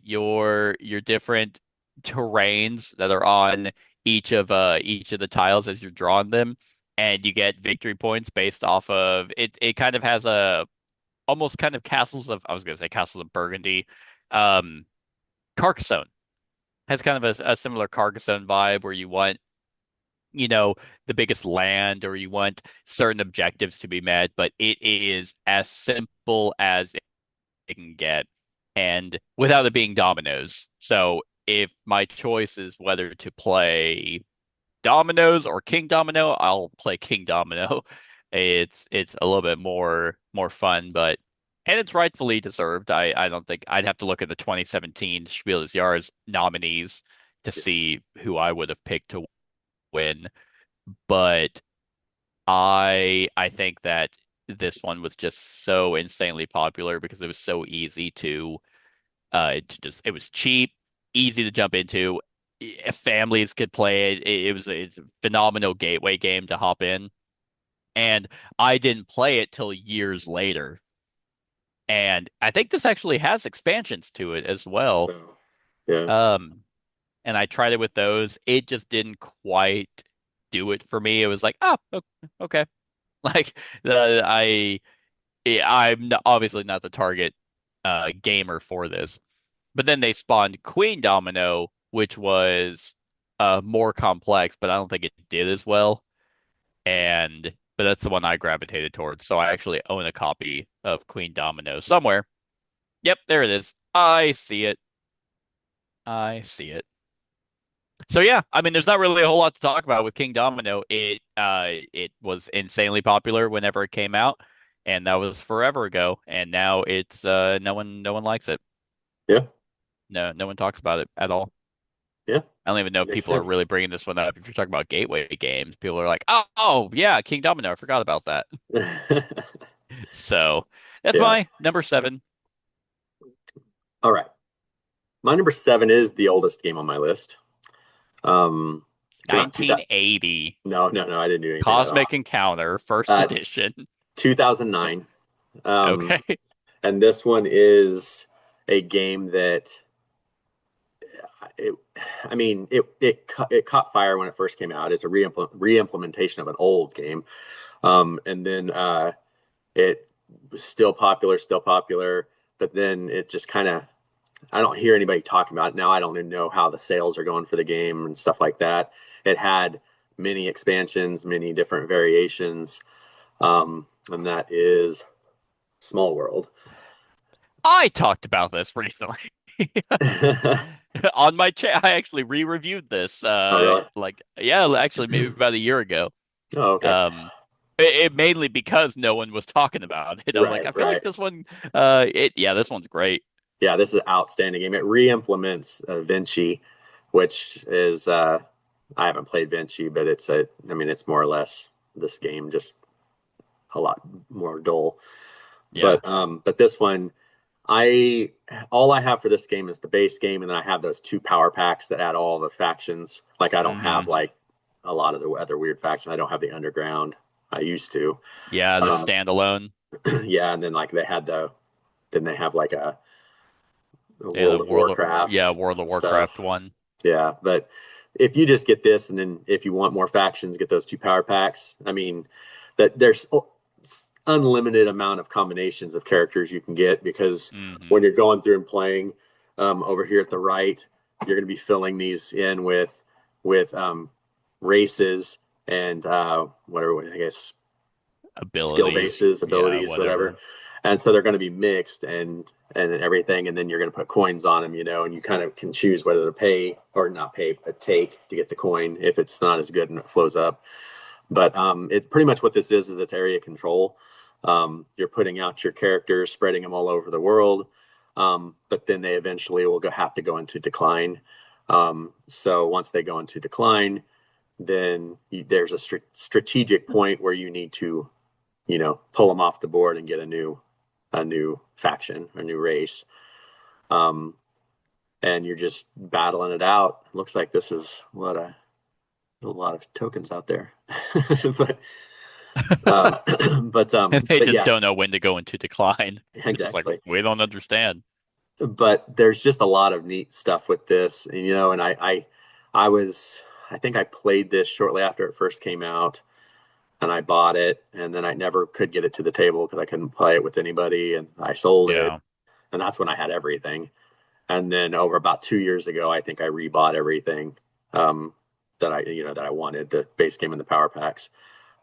your different terrains that are on each of the tiles as you're drawing them, and you get victory points based off of it. It kind of has a almost kind of castles of I was gonna say castles of Burgundy. Um, Carcassonne has kind of a similar Carcassonne vibe where you want the biggest land or you want certain objectives to be met, but it is as simple as it can get and without it being dominoes. So if my choice is whether to play dominoes or King Domino, I'll play King Domino. It's a little bit more fun, but and it's rightfully deserved. I don't think I'd have to look at the 2017 Spiel des Jahres nominees to see who I would have picked to win. But I think that this one was just so insanely popular because it was so easy to just it was cheap, easy to jump into. Families could play it. It's a phenomenal gateway game to hop in. And I didn't play it till years later. And I think this actually has expansions to it as well. So, yeah. Um, and I tried it with those. It just didn't quite do it for me. It was like, oh, okay. Like obviously not the target gamer for this. But then they spawned Queen Domino, which was more complex, but I don't think it did as well. But that's the one I gravitated towards. So I actually own a copy of Queen Domino somewhere. Yep, there it is. I see it. I see it. So yeah, I mean, there's not really a whole lot to talk about with King Domino. It was insanely popular whenever it came out, and that was forever ago. And now it's no one likes it. Yeah. No one talks about it at all. Yeah. I don't even know if Makes people are sense. really bringing this one up. If you're talking about gateway games, people are like, oh yeah, King Domino. I forgot about that. So that's Yeah. my number 7. All right. My number 7 is the oldest game on my list. Came out in 2000. 1980 No. I didn't do anything at all. Cosmic Encounter First Uh, Edition. 2009. Um, Okay. and this one is a game that it, I mean, it caught fire when it first came out. It's a re-implementation of an old game, and then it was still popular. But then it just kind of I don't hear anybody talking about it now. I don't even know how the sales are going for the game and stuff like that. It had many expansions, many different variations, and that is Small World. I talked about this recently. Oh, On my chat, I actually re-reviewed this. really? Like yeah, actually maybe about a year ago. Oh, okay. It mainly because no one was talking about it. I was like, Right, I feel like right. this one, this one's great. Yeah, this is an outstanding game. It re-implements Vinci, which is I haven't played Vinci, but I mean, it's more or less this game, just a lot more dull. Yeah. But this one, I all I have for this game is the base game, and then I have those 2 power packs that add all the factions. Like I don't have hmm like a lot of the other weird factions. I don't have the underground. I used to. Yeah, the Um, standalone. yeah, and then like didn't they have like a Yeah, the World of Warcraft World of Warcraft stuff? one. Yeah, but if you just get this, and then if you want more factions, get those 2 power packs. I mean, that there's unlimited amount of combinations of characters you can get because hmm when you're going through and playing over here at the right, you're going to be filling these in with races and whatever I guess skill Abilities. bases, Yeah, abilities, whatever. whatever. and so they're going to be mixed and everything, and then you're going to put coins on them, and you kind of can choose whether to pay or not pay, but take to get the coin if it's not as good and it flows up. But it's pretty much what this is it's area control. You're putting out your characters, spreading them all over the world, but then they eventually will have to go into decline. So once they go into decline, then there's a strategic point where you need to, pull them off the board and get a new faction, a new race. And you're just battling it out. Looks like this is a lot of tokens out there, but And they but just yeah, don't know when to go into decline. They're just like, exactly. we don't understand. But there's just a lot of neat stuff with this, and I think I played this shortly after it first came out, and I bought it, and then I never could get it to the table because I couldn't play it with anybody, and I sold it, Yeah. and that's when I had everything. And then over about 2 years ago, I think I rebought everything that I wanted, the base game and the power packs,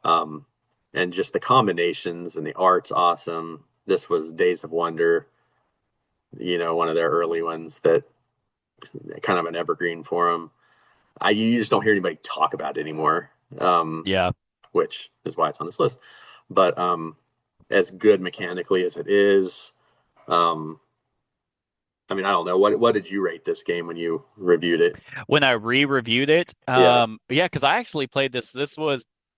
um, and just the combinations and the art's awesome. This was Days of Wonder, one of their early ones that kind of an evergreen for them. You just don't hear anybody talk about it anymore, Yeah. which is why it's on this list. But as good mechanically as it is, um, I mean, I don't know. What did you rate this game when you reviewed it? When I re-reviewed it, Yeah, yeah, because I actually played this.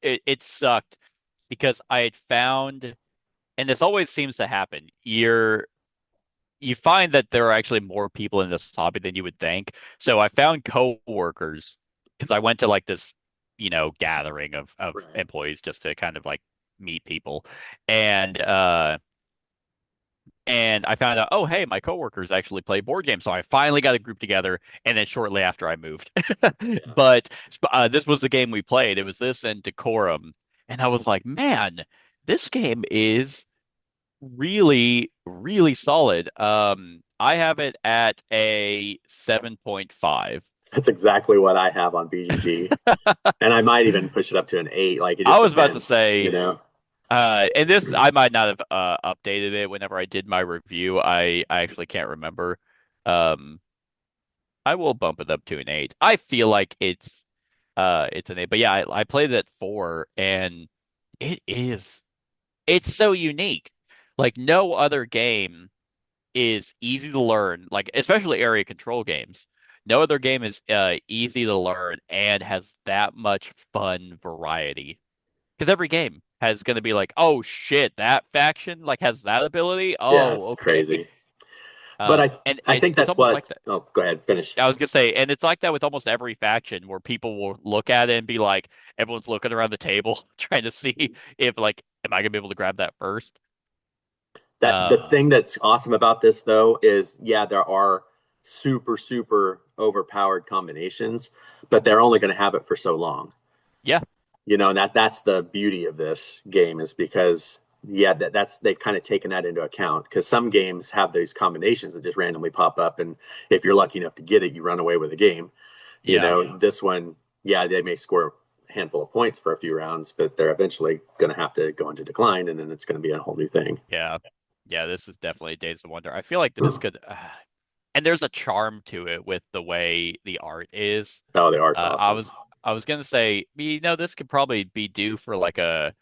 It sucked because I had found, and this always seems to happen. You find that there are actually more people in this hobby than you would think. So I found co-workers because I went to like this, gathering of right. employees just to kind of like meet people. And I found out, oh, hey, my coworkers actually play board games. So I finally got a group together. And then shortly after I moved. Yeah, But this was the game we played. It was this and Decorum. And I was like, man, this game is really, really solid. I have it at a 7.5. that's exactly what I have on BGG, and I might even push it up to an 8. Like it I just was about to depends, say, and this I might not have updated it whenever I did my review. I actually can't remember. Um, I will bump it up to an 8. I feel like it's an 8, but yeah, I played it at 4, and it's so unique. Like no other game is easy to learn, like especially area control games. No other game is easy to learn and has that much fun variety. Because every game has going to be like, oh shit, that faction like has that ability. yeah, Oh, it's okay. crazy. But And I think it's that's almost like what's. that. Oh, go ahead, finish. I was gonna say, and it's like that with almost every faction where people will look at it and be like, everyone's looking around the table trying to see if like, am I gonna be able to grab that first? That the Um, thing that's awesome about this though is, yeah, there are super overpowered combinations, but they're only going to have it for so long. yeah, And that's the beauty of this game, is because, yeah, that's they've kind of taken that into account, because some games have those combinations that just randomly pop up, and if you're lucky enough to get it, you run away with the game. yeah, This one, yeah, they may score a handful of points for a few rounds, but they're eventually going to have to go into decline, and then it's going to be a whole new thing. yeah, yeah. This is definitely Days of Wonder. I feel like that this could, and there's a charm to it with the way the art is. Oh, the art's Uh, I awesome. was I was gonna say, this could probably be due for like a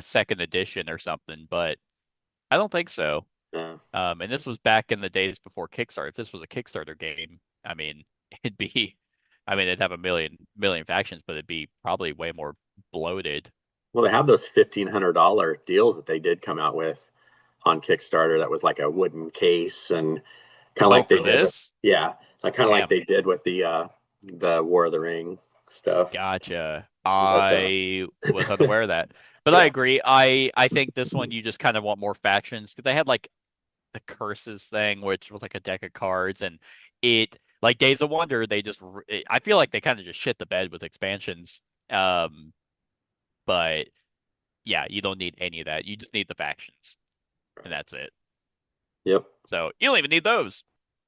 second edition or something, but I don't think so. Yeah. And this was back in the days before Kickstarter. If this was a Kickstarter game, I mean, it'd be, it'd have a million factions, but it'd be probably way more bloated. Well, they have those $1,500 deals that they did come out with on Kickstarter. That was like a wooden case, and kind of Oh, like they for did with, this? yeah, like kind of like Damn, they did with the War of the Ring stuff. gotcha. But I was unaware of that, but I yeah, agree. I think this one you just kind of want more factions because they had like the curses thing, which was like a deck of cards, and it like Days of Wonder. I feel like they kind of just shit the bed with expansions. Um, but yeah, you don't need any of that. You just need the factions, and that's it. yep. So you don't even need those.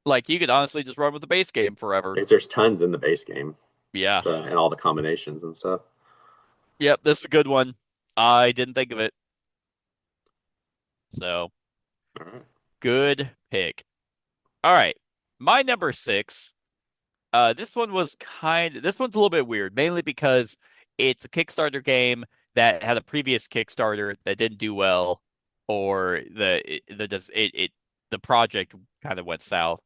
Like you could honestly just run with the base game forever. There's tons in the base game, Yeah. so, and all the combinations and stuff. Yep, this is a good one. I didn't think of it. So All right. Good pick. All right. My number six. This one's a little bit weird, mainly because it's a Kickstarter game that had a previous Kickstarter that didn't do well, or the project kind of went south.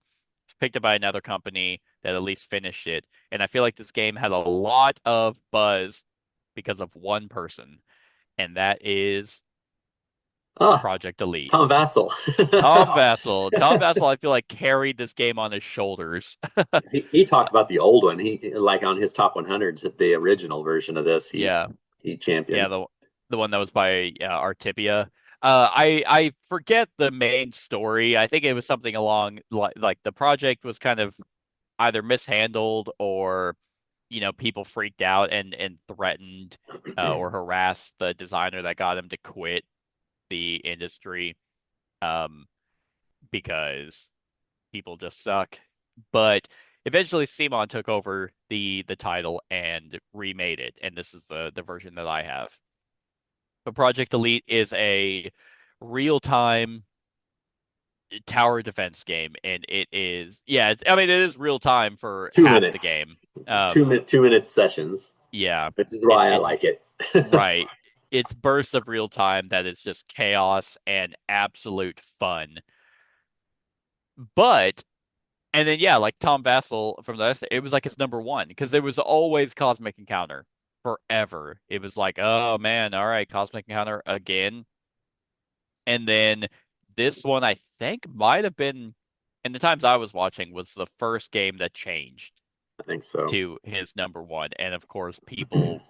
It's picked up by another company that at least finished it, and I feel like this game had a lot of buzz because of one person, and that is Ah, Project Elite. Tom Vassell. Tom Vassell. Tom Vassell, I feel like carried this game on his shoulders. He talked about the old one. He like on his top 100s, the original version of this. Yeah. He Yeah, championed. the one that was by Artipia. I forget the main story. I think it was something along like the project was kind of either mishandled or people freaked out and threatened or harassed the designer that got him to quit the industry um because people just suck. But eventually Simon took over the title and remade it, and this is the version that I have. But Project Elite is a real-time tower defense game, and it is, yeah, I mean, it is real time for Two half the minutes, game. 2 minute sessions, Yeah, which is it's why I it's like it. right. It's bursts of real time that is just chaos and absolute fun. But and then yeah, like Tom Vassell from the rest, it was like his number one because there was always Cosmic Encounter forever. It was like, oh man, all right, Cosmic Encounter again. And then this one, I think, might have been, in the times I was watching, was the first game that changed I think so. to his number one. And of course, people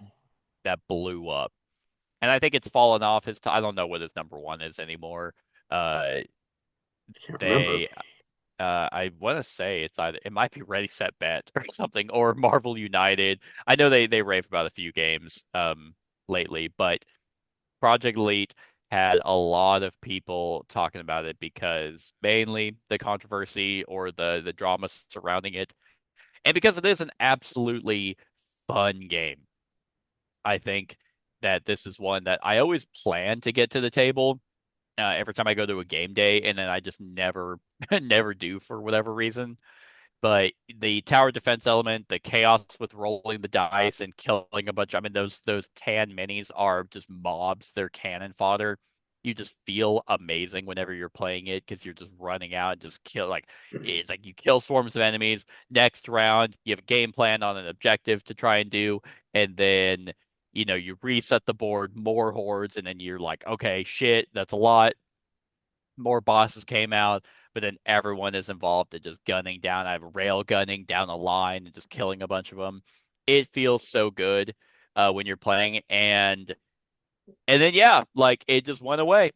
that blew up. And I think it's fallen off his. I don't know what his number one is anymore. Uh, I can't remember. they, I want to say it's either it might be Ready Set Bet or something, or Marvel United. I know they rave about a few games lately, but Project Elite had a lot of people talking about it because mainly the controversy or the drama surrounding it, and because it is an absolutely fun game. I think that this is one that I always plan to get to the table every time I go to a game day, and then I just never never do for whatever reason. But the tower defense element, the chaos with rolling the dice and killing a bunch, I mean, those tan minis are just mobs. They're cannon fodder. You just feel amazing whenever you're playing it because you're just running out and just kill. Like it's like you kill swarms of enemies. Next round, you have a game plan on an objective to try and do, and then you reset the board, more hordes, and then you're like, okay, shit, that's a lot. More bosses came out, but then everyone is involved in just gunning down. I have rail gunning down a line and just killing a bunch of them. It feels so good when you're playing, and then yeah, like it just went away.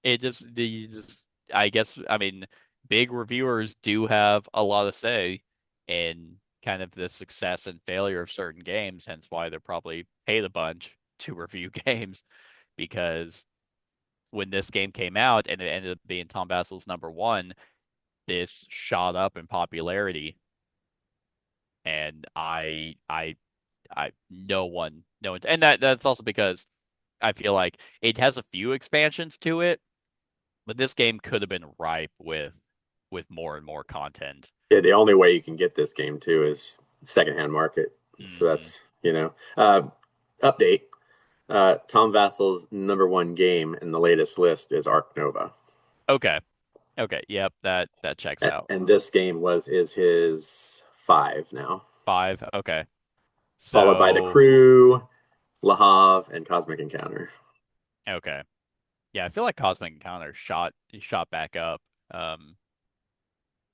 I guess, I mean, big reviewers do have a lot of say in kind of the success and failure of certain games, hence why they're probably paid a bunch to review games because when this game came out and it ended up being Tom Vassell's number one, this shot up in popularity. And no one, and that's also because I feel like it has a few expansions to it, but this game could have been ripe with more and more content. Yeah, the only way you can get this game too is secondhand market. So Hmm. that's update. Tom Vassell's number one game in the latest list is Arc Nova, Okay. Okay. Yep. That checks out. and this game was is his five now, Five. Okay. followed by The So, Crew, Le Havre, and Cosmic Encounter. okay. Yeah, I feel like Cosmic Encounter shot back up.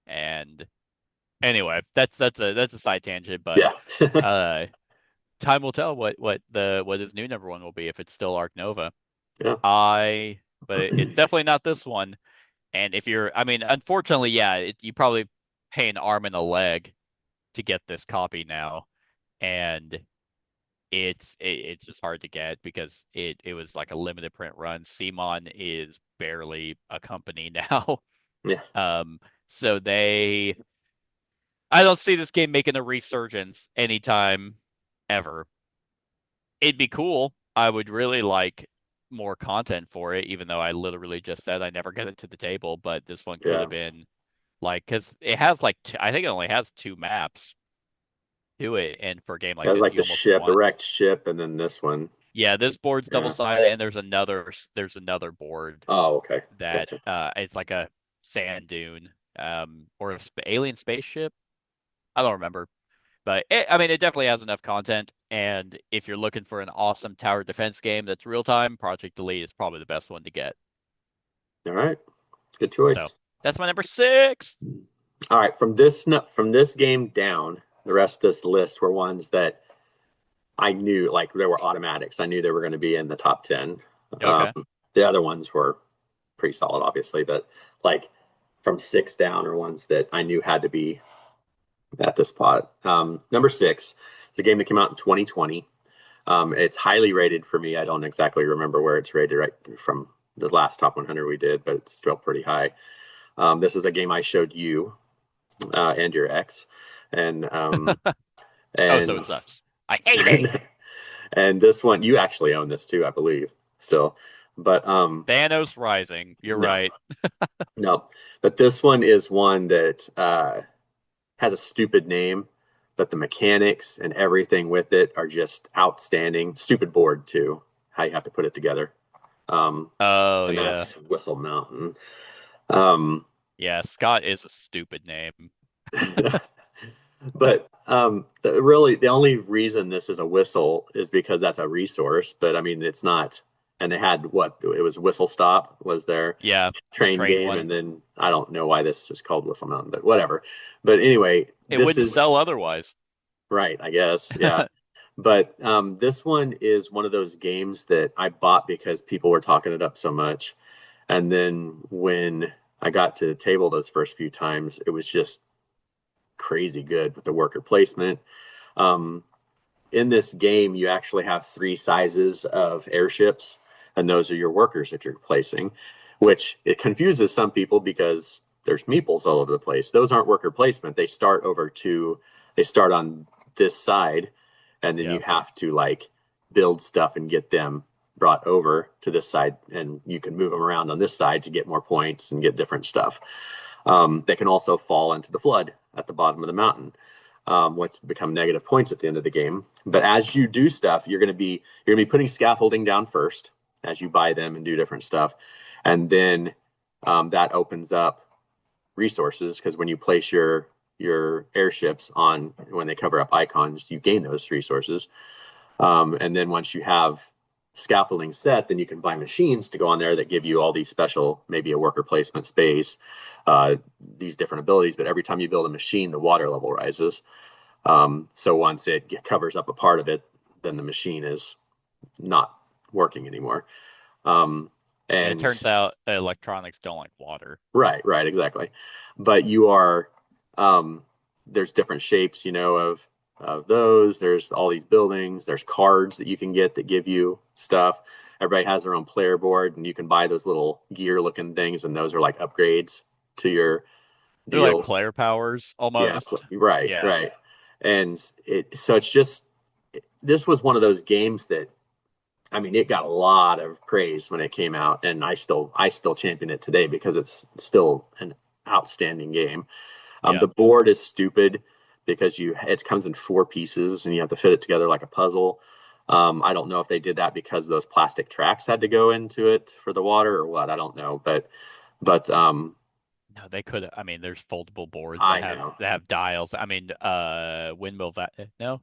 And anyway, that's a side tangent, but Yeah, uh time will tell what his new number one will be if it's still Arc Nova. yeah. But it's definitely not this one. And if you're, I mean, unfortunately, yeah, you probably pay an arm and a leg to get this copy now, and it's just hard to get because it was like a limited print run. Simon is barely a company now. Yeah. Um, so I don't see this game making a resurgence anytime ever. It'd be cool. I would really like more content for it, even though I literally just said I never get it to the table. But this one could Yeah. have been like, because it has like I think it only has 2 maps to it, and for a game It like was this, like you the almost ship, the want. wrecked ship, and then this one. Yeah, this board's Yeah. double-sided, and there's another board Oh, okay. that Gotcha. it's like a sand dune, or alien spaceship. I don't remember. But I mean, it definitely has enough content. And if you're looking for an awesome tower defense game that's real time, Project Elite is probably the best one to get. All right. Good So choice. that's my number 6. All right. From this game down, the rest of this list were ones that I knew, like there were automatics. I knew they were going to be in the top 10. Um, Okay. the other ones were pretty solid, obviously, but like from 6 down are ones that I knew had to be at this spot. Number 6 is a game that came out in 2020. It's highly rated for me. I don't exactly remember where it's rated right from the last top 100 we did, but it's still pretty high. This is a game I showed you and your ex, and Oh, so and it sucks. I hate it. and this one you actually own this too, I believe, still. But Thanos Rising. You're no, right. no. But this one is one that has a stupid name, but the mechanics and everything with it are just outstanding. Stupid board too, how you have to put it together. Oh And yeah. that's Whistle Mountain. Um, Yeah, Scott is a stupid name. but really, the only reason this is a whistle is because that's a resource. But I mean, it's not. And they had what it was. Whistle Stop was their Yeah, the train train game, one. and then I don't know why this is called Whistle Mountain, but whatever. But anyway, It this wouldn't is sell otherwise. right, I guess. Yeah. But this one is one of those games that I bought because people were talking it up so much. And then when I got to the table those first few times, it was just crazy good with the worker placement. Um, in this game, you actually have 3 sizes of airships, and those are your workers that you're placing, which it confuses some people because there's meeples all over the place. Those aren't worker placement. They start on this side, and then Yeah. you have to like build stuff and get them brought over to this side, and you can move them around on this side to get more points and get different stuff. They can also fall into the flood at the bottom of the mountain, which become negative points at the end of the game. But as you do stuff, you're gonna be putting scaffolding down first as you buy them and do different stuff, and then that opens up resources because when you place your airships on when they cover up icons, you gain those resources. And then once you have scaffolding set, then you can buy machines to go on there that give you all these special, maybe a worker placement space, these different abilities. But every time you build a machine, the water level rises. So once it covers up a part of it, then the machine is not working anymore. Um, And it and turns out electronics don't like water. right, exactly. But you are there's different shapes, of those. There's all these buildings. There's cards that you can get that give you stuff. Everybody has their own player board, and you can buy those little gear-looking things, and those are like upgrades to your They're like deal. player powers Yeah, almost. right, Yeah. right. And it's just this was one of those games that I mean, it got a lot of praise when it came out, and I still champion it today because it's still an outstanding game. Yeah. The board is stupid because it comes in 4 pieces and you have to fit it together like a puzzle. I don't know if they did that because those plastic tracks had to go into it for the water or what. I don't know, but No, they could. I mean, there's foldable boards that I have know, that have dials. I mean, no,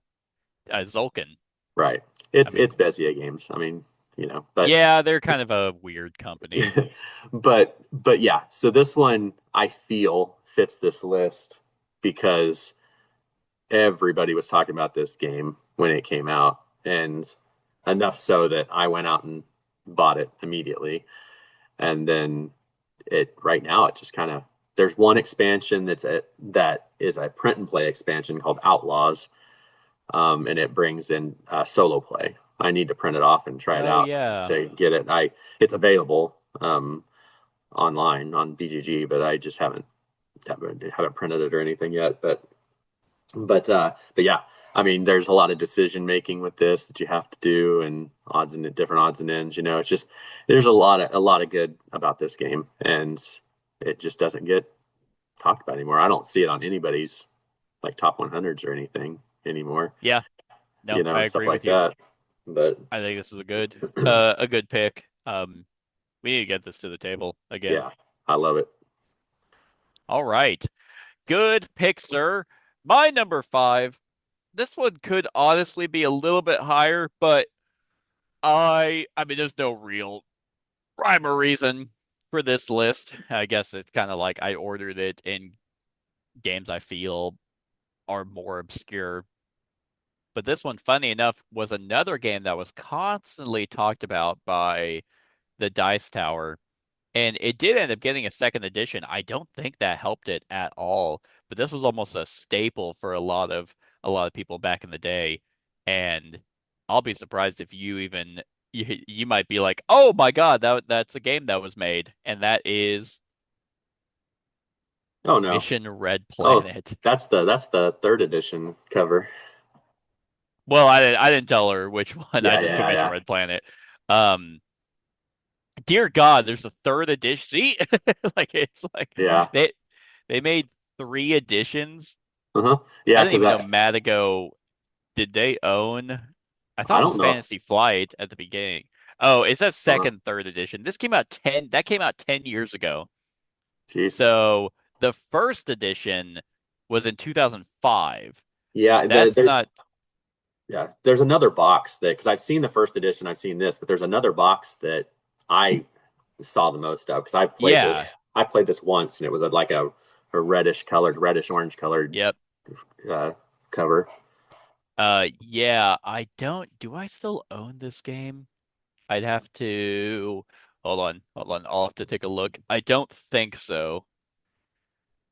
Zulkin. right? I It's mean, Bezier games. I mean, but yeah, they're kind of a weird company. but yeah. So this one I feel fits this list because everybody was talking about this game when it came out, and enough so that I went out and bought it immediately. And then right now it just kind of there's one expansion that is a print and play expansion called Outlaws, and it brings in solo play. I need to print it off and try it Oh out yeah. to get it. It's available online on BGG, but I just haven't printed it or anything yet. But yeah, I mean, there's a lot of decision making with this that you have to do, and odds and different odds and ends. It's just there's a lot of good about this game, and it just doesn't get talked about anymore. I don't see it on anybody's like top 100s or anything anymore. Yeah, no, I Stuff agree like with you. that. But I think this is a good pick. We need to get this to the table again. yeah, I love it. All right. Good pick, sir. My number 5. This one could honestly be a little bit higher, but I mean, there's no real rhyme or reason for this list. I guess it's kind of like I ordered it in games I feel are more obscure. But this one, funny enough, was another game that was constantly talked about by the Dice Tower. And it did end up getting a second edition. I don't think that helped it at all. But this was almost a staple for a lot of people back in the day. And I'll be surprised if you might be like, "Oh my God, that's a game that was made." And that is Oh no. Mission Red Oh, Planet. that's the third edition cover. Well, I didn't tell her which one. I Yeah, just put yeah, Mission yeah, Red Planet. Um Dear God, there's a third edition. See? Like it's like yeah. they they made 3 editions. Uh-huh. I Yeah, didn't because even know Madigo did they own. I I thought it don't was know. Fantasy Flight at the beginning. Oh, it says Uh, second, third edition. This came out 10 years ago. Jeez. So the first edition was in 2005. Yeah, That's there's not there's another box that because I've seen the first edition, I've seen this, but there's another box that I saw the most of because I've played yeah. this. I played this once, and it was like a reddish orange colored Yep. uh, cover. Yeah, I don't do I still own this game? I'd have to hold on, hold on. I'll have to take a look. I don't think so.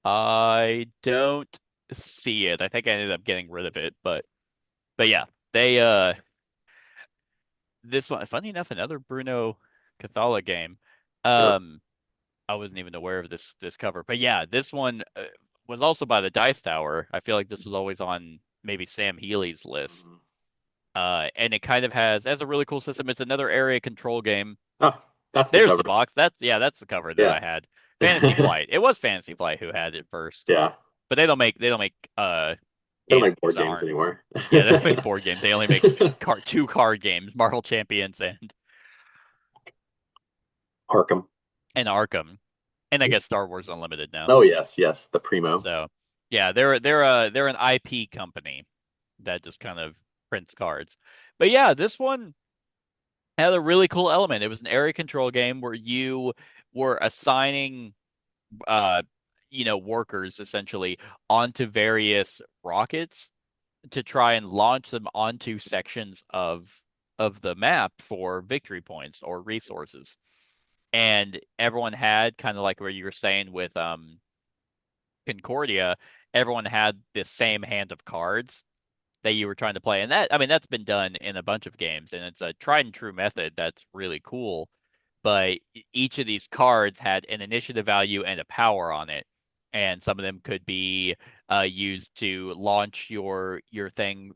I don't see it. I think I ended up getting rid of it, but yeah, they this one funny enough, another Bruno Cathala game. Yep. Um I wasn't even aware of this cover. But yeah, this one was also by the Dice Tower. I feel like this was always on maybe Sam Healy's list. Mhm. And it kind of has a really cool system. It's another area control game. Oh, that's the There's cover. the box. That's the cover that Yeah. I had. Fantasy Flight. It was Fantasy Flight who had it first. Yeah. But they don't make They don't games make board that games aren't. anymore. Yeah, they don't make board games. They only make two card games, Marvel Champions Arkham. and Arkham. And I guess Star Wars Unlimited now. Oh yes, yes, the Primo. So yeah, they're an IP company that just kind of prints cards. But yeah, this one had a really cool element. It was an area control game where you were assigning uh workers essentially onto various rockets to try and launch them onto sections of the map for victory points or resources. And everyone had kind of like where you were saying with Concordia, everyone had the same hand of cards that you were trying to play. And that, I mean, that's been done in a bunch of games, and it's a tried and true method that's really cool. But each of these cards had an initiative value and a power on it, and some of them could be used to launch your thing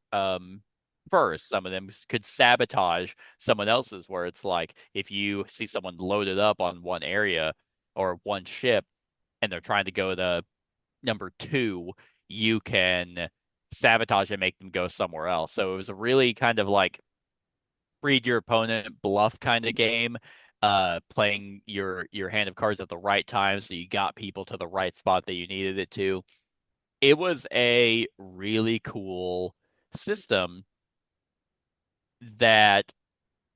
first. Some of them could sabotage someone else's, where it's like if you see someone loaded up on one area or one ship, and they're trying to go to number two, you can sabotage and make them go somewhere else. So it was a really kind of like read your opponent, bluff kind of game, playing your hand of cards at the right time so you got people to the right spot that you needed it to. It was a really cool system that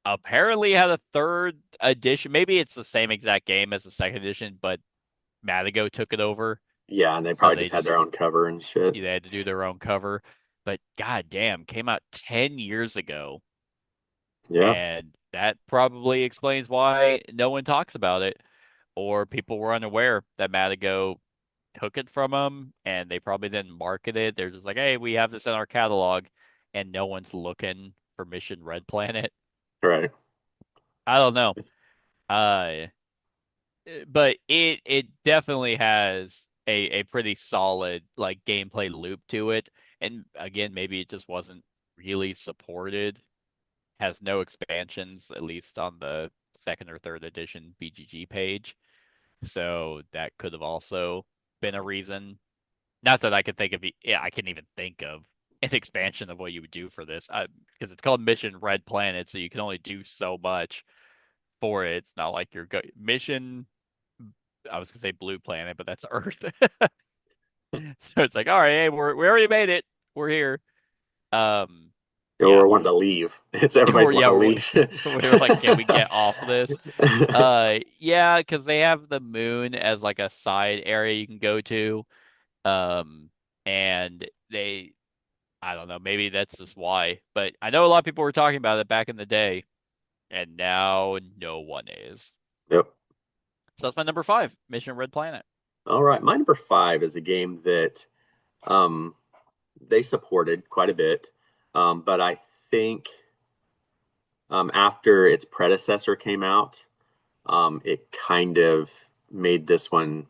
apparently had a third edition. Maybe it's the same exact game as the second edition, but Madigo took it over. Yeah, and they So probably they just had just their own cover and shit. they had to do their own cover. But goddamn, came out 10 years ago. Yeah, And that probably explains why no one talks about it, or people were unaware that Madigo took it from them and they probably didn't market it. They're just like, hey, we have this in our catalog, and no one's looking for Mission Red Planet. right. I don't know. Uh, but it definitely has a pretty solid like gameplay loop to it. And again, maybe it just wasn't really supported. Has no expansions, at least on the second or third edition BGG page. So that could have also been a reason. Not that I could think of, yeah, I can't even think of an expansion of what you would do for this, because it's called Mission Red Planet, so you can only do so much for it. It's not like your Mission. I was gonna say Blue Planet, but that's Earth. So it's like, all right, hey, we already made it. We're here. Um, yeah, Or wanting to leave. It's everybody's or wanting yeah, to leave. we were like, can we get off this? Yeah, because they have the moon as like a side area you can go to. Um, and I don't know, maybe that's just why, but I know a lot of people were talking about it back in the day, and now no one is. Yep. So that's my number five, Mission Red Planet. All right. My number five is a game that um, they supported quite a bit, but I think after its predecessor came out, it kind of made this one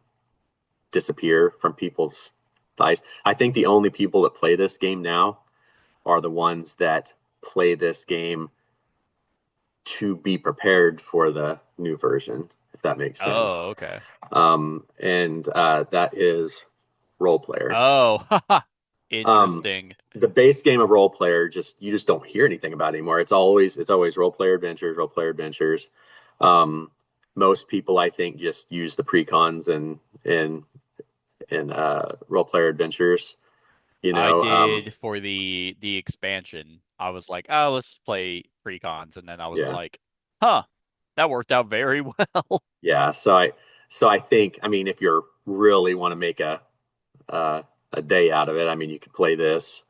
disappear from people's lives. I think the only people that play this game now are the ones that play this game to be prepared for the new version, if that makes sense. Oh, okay. And that is Role Player. Oh, Um, interesting. the base game of Role Player, just you just don't hear anything about it anymore. It's always Role Player Adventures, Role Player Adventures. Um, Most people, I think, just use the precons and Role Player Adventures. You I know, did for the expansion. I was like, oh, let's play precons, and then I was yeah, like, huh, that worked out very well. yeah. So I think, I mean, if you really want to make uh, a day out of it, I mean, you could play this,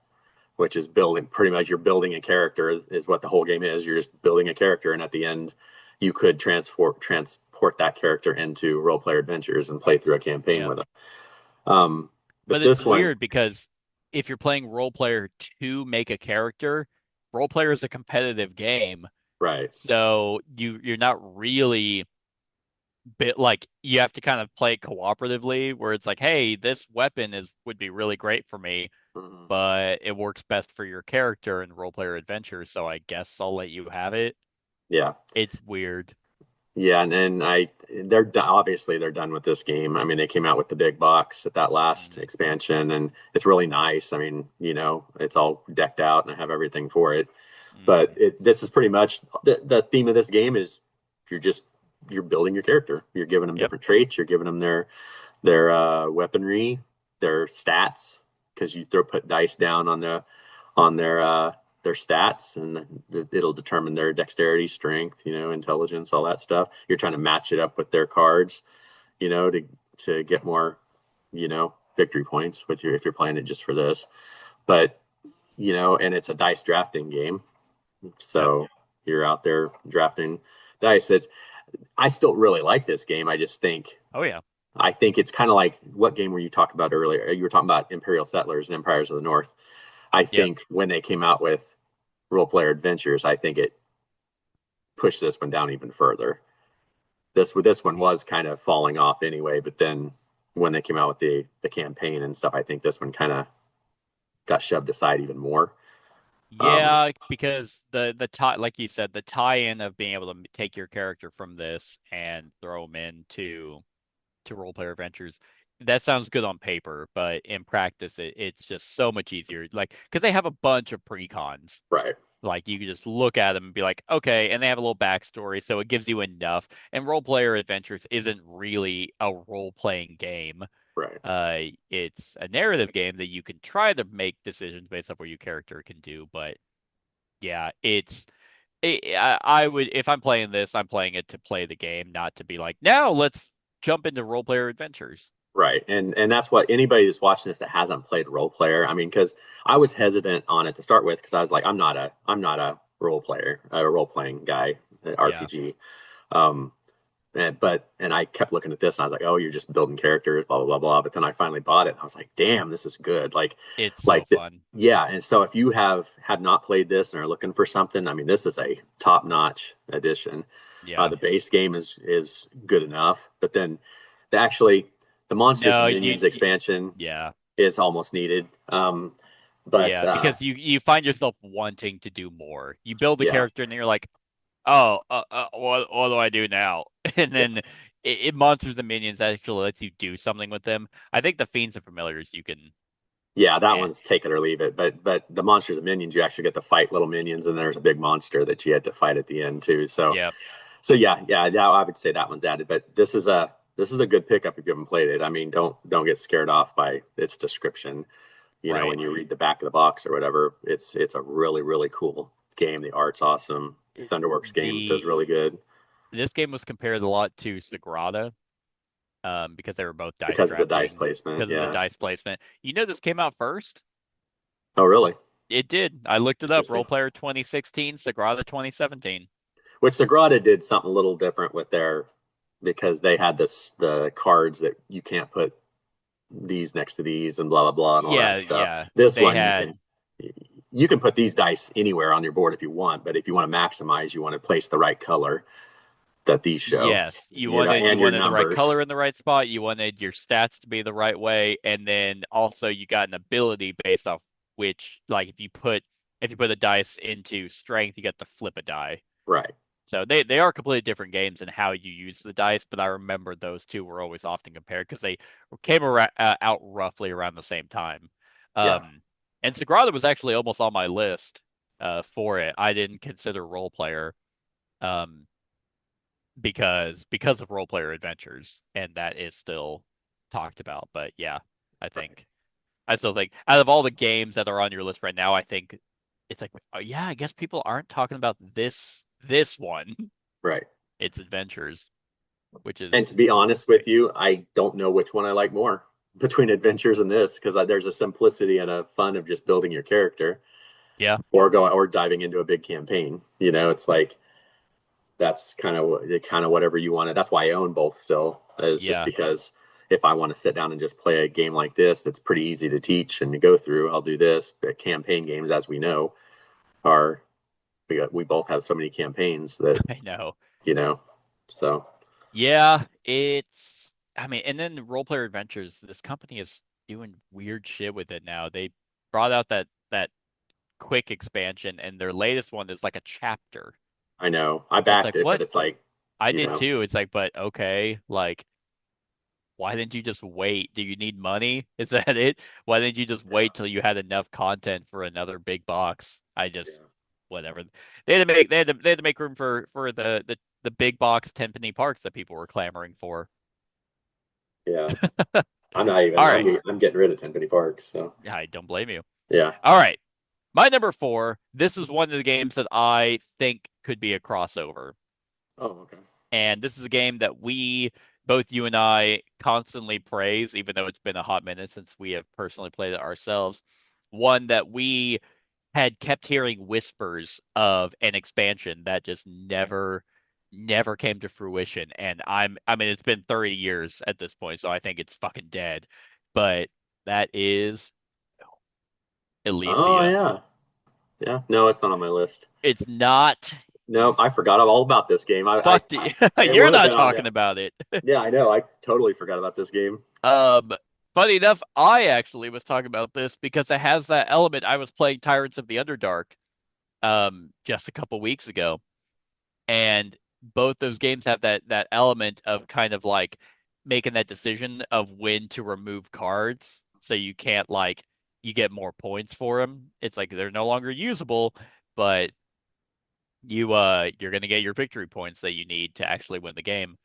which is building pretty much you're building a character is what the whole game is. You're just building a character, and at the end, you could transport that character into Role Player Adventures and play through a campaign Yeah. with them. Um, but But it's this one, weird because if you're playing role player to make a character, role player is a competitive game. right? So you're not really bit like you have to kind of play it cooperatively where it's like, hey, this weapon is would be really great for me, Mhm. but it works best for your character in role player adventure, so I guess I'll let you have it. Yeah, It's weird. yeah, and obviously they're done with this game. I mean, they came out with the big box at that last Mhm. expansion, and it's really nice. I mean, it's all decked out, and I have everything for it. But Mhm. this is pretty much the theme of this game is you're just you're building your character. You're giving them Yep. different traits. You're giving them their weaponry, their stats, because you put dice down on their stats, and it'll determine their dexterity, strength, intelligence, all that stuff. You're trying to match it up with their cards, to get more, victory points with if you're playing it just for this. But and it's a dice drafting game, Yep. so you're out there drafting dice. I still really like this game. Oh yeah. I think it's kind of like what game were you talking about earlier? You were talking about Imperial Settlers and Empires of the North. I Yep. think when they came out with Role Player Adventures, I think it pushed this one down even further. This one was kind of falling off anyway, but then when they came out with the campaign and stuff, I think this one kind of got shoved aside even more. Um, Yeah, because the tie, like you said, the tie-in of being able to take your character from this and throw them into to role player adventures, that sounds good on paper, but in practice, it's just so much easier. Like, because they have a bunch of precons. right, Like, you can just look at them and be like, okay, and they have a little backstory, so it gives you enough. And role player adventures isn't really a role-playing game. right, It's a narrative game that you can try to make decisions based off what your character can do, but yeah, I would if I'm playing this, I'm playing it to play the game, not to be like, now let's jump into role player adventures. right. And that's what anybody that's watching this that hasn't played Role Player. I mean, because I was hesitant on it to start with because I was like, I'm not a role player, a role playing guy, Yeah, RPG. Um, and I kept looking at this and I was like, oh, you're just building characters, blah blah blah blah. But then I finally bought it and I was like, damn, this is good. it's so Like fun. yeah. And so if you have not played this and are looking for something, I mean, this is a top notch addition. Yeah. The base game is good enough, but then actually the Monsters No, and Minions expansion yeah. is almost needed. But Yeah, because you find yourself wanting to do more. You build the yeah, character and you're like, oh, what do I do now? And yeah, then it monsters and minions actually lets you do something with them. I think the fiends and familiars you can. yeah, that Eh, one's take it or leave it. But the monsters and minions, you actually get to fight little minions, and there's a big monster that you had to fight at the end too. So yeah, yeah, I would say that one's added. But this is a good pickup if you haven't played it. I mean, don't get scared off by its description. right. When you read the back of the box or whatever, it's a really really cool game. The art's awesome. Thunderworks Games does The really good This game was compared a lot to Sagrada, because they were both dice because of the dice drafting placement. because of the Yeah. dice placement. You know, this came out first. Oh, really? It did. I looked it up. Interesting. Role Player 2016, Sagrada 2017. Which Sagrada did something a little different with their because they had the cards that you can't put these next to these and blah blah blah and all that Yeah, stuff. yeah. This They one had you can put these dice anywhere on your board if you want, but if you want to maximize, you want to place the right color that these show, Yes, you and your wanted the right numbers. color in the right spot. You wanted your stats to be the right way, and then also you got an ability based off which, like, if you put a dice into strength, you get to flip a die. Right. So they are completely different games in how you use the dice, but I remember those two were always often compared because they out roughly around the same time. Yeah. Um, and Sagrada was actually almost on my list for it. I didn't consider role player. Um, because of role player adventures, and that is still talked about. But yeah, I Right. think I still think out of all the games that are on your list right now, I think it's like, oh yeah, I guess people aren't talking about this one. Right. It's adventures, which And is to be honest great. with you, I don't know which one I like more between adventures and this because there's a simplicity and a fun of just building your character Yeah, or diving into a big campaign. It's like that's kind of whatever you want to. That's why I own both still, is just yeah, because if I want to sit down and just play a game like this, that's pretty easy to teach and to go through, I'll do this. But campaign games, as we know, are we both have so many campaigns that I know. you know. So Yeah, it's. I mean, and then the role player adventures. This company is doing weird shit with it now. They brought out that quick expansion, and their latest one is like a chapter. I know I It's backed like, it, but what? it's like I you did know, too. It's like, but okay, like, why didn't you just wait? Do you need money? Is that it? Why didn't you just yeah, wait till you had enough content for another big box? yeah, Whatever. They had to make room for the big box 10-penny parks that people were clamoring for. yeah. I'm not All even. right. I'm getting rid of Ten Penny Parks. So I don't blame you. yeah. All right. My number four, this is one of the games that I think could be a crossover. Oh, okay. And this is a game that both you and I, constantly praise, even though it's been a hot minute since we have personally played it ourselves. One that we had kept hearing whispers of an expansion that just never came to fruition. And I mean, it's been 30 years at this point, so I think it's fucking dead. But that is Oh Elysium. yeah, yeah. No, it's not on my list. It's not. You No, I forgot all about this game. fucked it. It You're would have not been on talking there. about it. Yeah, I know. I totally forgot about this game. Um, Funny enough, I actually was talking about this because it has that element. I was playing Tyrants of the Underdark just a couple weeks ago, and both those games have that element of kind of like making that decision of when to remove cards so you can't like you get more points for them. It's like they're no longer usable, but you're going to get your victory points that you need to actually win the game.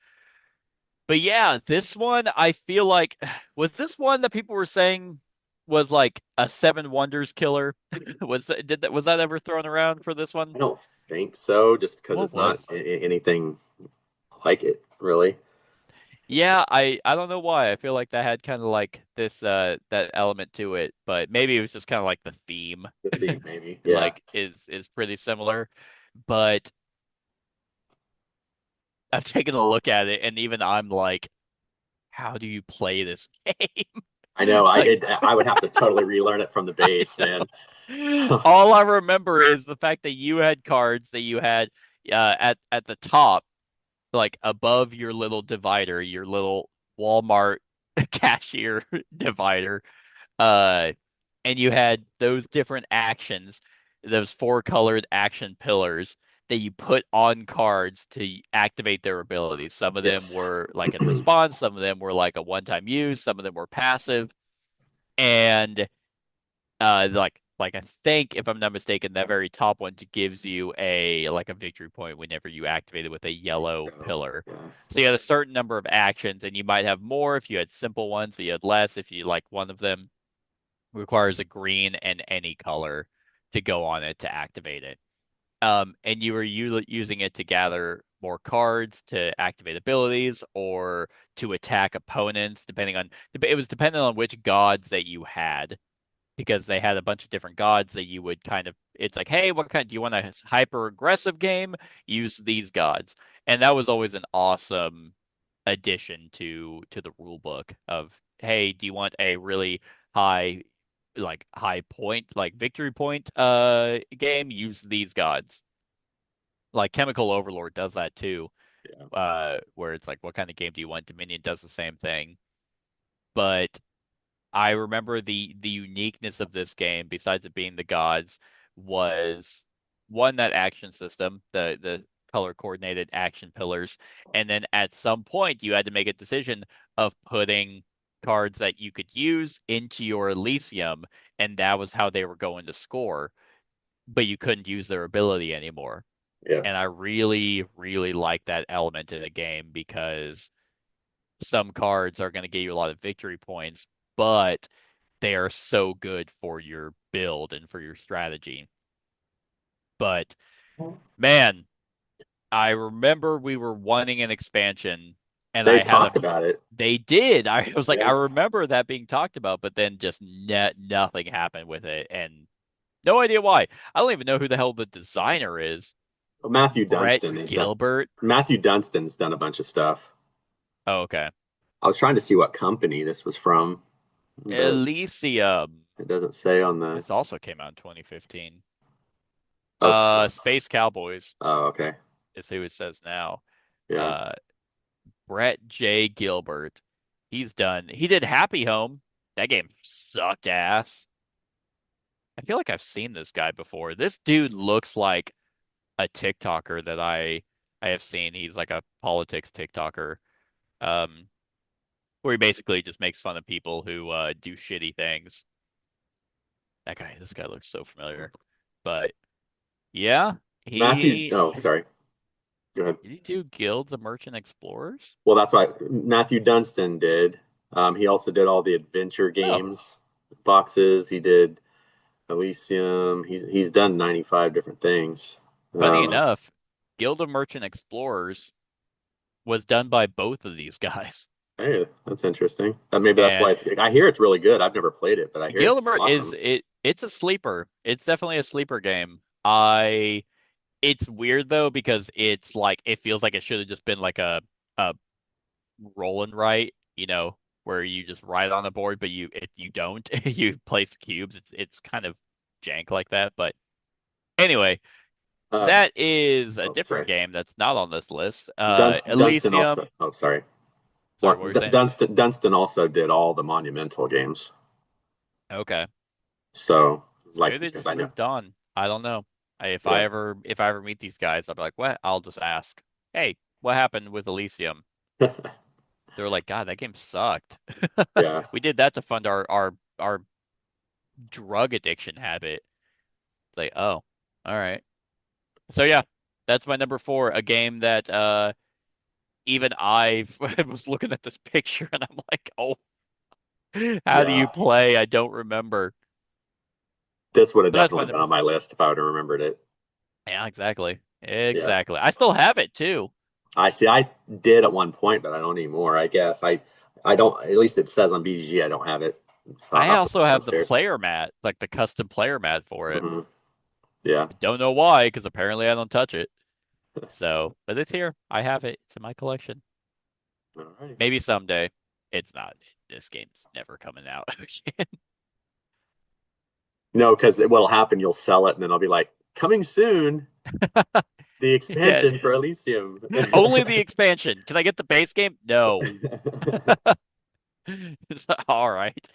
But yeah, this one I feel like was this one that people were saying was like a Seven Wonders killer? Was that ever thrown around for this one? I don't think so, just because What it's not was? anything like it, really. Yeah, I don't know why. I feel like that had kind of like this that element to it, but maybe it was just kind of like the theme The theme, maybe. Yeah. like is pretty similar. But I've taken a look at it and even I'm like, how do you play this game? I know. Like I would have to totally relearn it from the I base, man. know. So All I remember is the fact that you had cards that you had at the top, like above your little divider, your little Walmart cashier divider. Uh, and you had those different actions, those four colored action pillars that you put on cards to activate their abilities. Some of them Yes. were like in response, some of them were like a one-time use, some of them were passive, and like I think if I'm not mistaken, that very top one gives you a like a victory point whenever you activate it with a yellow Oh, pillar. yeah. So you had a certain number of actions, and you might have more if you had simple ones, but you had less if you like one of them requires a green and any color to go on it to activate it. And you were using it to gather more cards to activate abilities or to attack opponents, depending on it was dependent on which gods that you had because they had a bunch of different gods that you would kind of it's like, hey, what kind do you want a hyper aggressive game? Use these gods. And that was always an awesome addition to the rule book of, hey, do you want a really high high point, like victory point game? Use these gods. Like Chemical Overlord does that too. Yeah. Where it's like, what kind of game do you want? Dominion does the same thing. But I remember the uniqueness of this game, besides it being the gods, was one that action system, the color coordinated action pillars, and then at some point you had to make a decision of putting cards that you could use into your Elysium, and that was how they were going to score, but you couldn't use their ability anymore. Yeah. And I really, really like that element in the game because some cards are going to get you a lot of victory points, but they are so good for your build and for your strategy. But man, I remember we were wanting an expansion and They I had a talked about it. they did. I was like, I Yeah. remember that being talked about, but then just nothing happened with it and no idea why. I don't even know who the hell the designer is. Well, Matthew Brett Dunstan has done. Gilbert. Matthew Dunstan's done a bunch of stuff. Oh, okay. I was trying to see what company this was from, but Elysium. it doesn't say on the. This also came out in 2015. Oh, Space. Space Cowboys Oh, okay. is who it says now. Yeah. Uh, Brett J. Gilbert. He did Happy Home. That game sucked ass. I feel like I've seen this guy before. This dude looks like a TikToker that I have seen. He's like a politics TikToker. Um, where he basically just makes fun of people who do shitty things. This guy looks so familiar. But yeah, Matthew. he Oh, sorry. Go ahead. did he do Guilds of Merchant Explorers? Well, that's why Matthew Dunstan did. He also did all the adventure Oh, games boxes. He did Elysium. He's done 95 different things. funny Um, enough, Guild of Merchant Explorers was done by both of these guys. hey, that's interesting. Maybe that's why And it's. I hear it's really good. I've never played it, but I hear Guild of it's Mer is awesome. it's a sleeper. It's definitely a sleeper game. It's weird though because it's like it feels like it should have just been like a roll and write, where you just write on the board, but you don't. You place cubes. It's kind of jank like that. But anyway, Uh, that is a oh, different sorry. game that's not on this list. Dunstan also. Elysium. Oh, sorry. Sorry, what were you saying? Dunstan also did all the Monumental games. Okay. So, So maybe like, they because just I know. moved on. I don't know. Yeah. If I ever meet these guys, I'll be like, what? I'll just ask, hey, what happened with Elysium? They're like, God, that game sucked. Yeah. We did that to fund our drug addiction habit. It's like, oh, all right. So yeah, that's my number four, a game that even I was looking at this picture and I'm like, oh, how do you Yeah. play? I don't remember. This would have But that's my definitely been number on my four. list if I would have remembered it. Yeah, exactly. Yeah. Exactly. I still have it too. I see. I did at one point, but I don't anymore. I guess I don't. At least it says on BGG I don't have it. So I'll I have to also look have the downstairs. player mat, like the custom player mat for it. Hmm. Yeah. I don't know why, because apparently I don't touch it. So, but it's here. I have it. It's in my collection. All right. Maybe someday. It's not. This game's never coming out again. No, because what'll happen, you'll sell it, and then I'll be like, coming soon, the Yeah, expansion for Elysium. only the expansion. Can I get the base game? No. It's all right.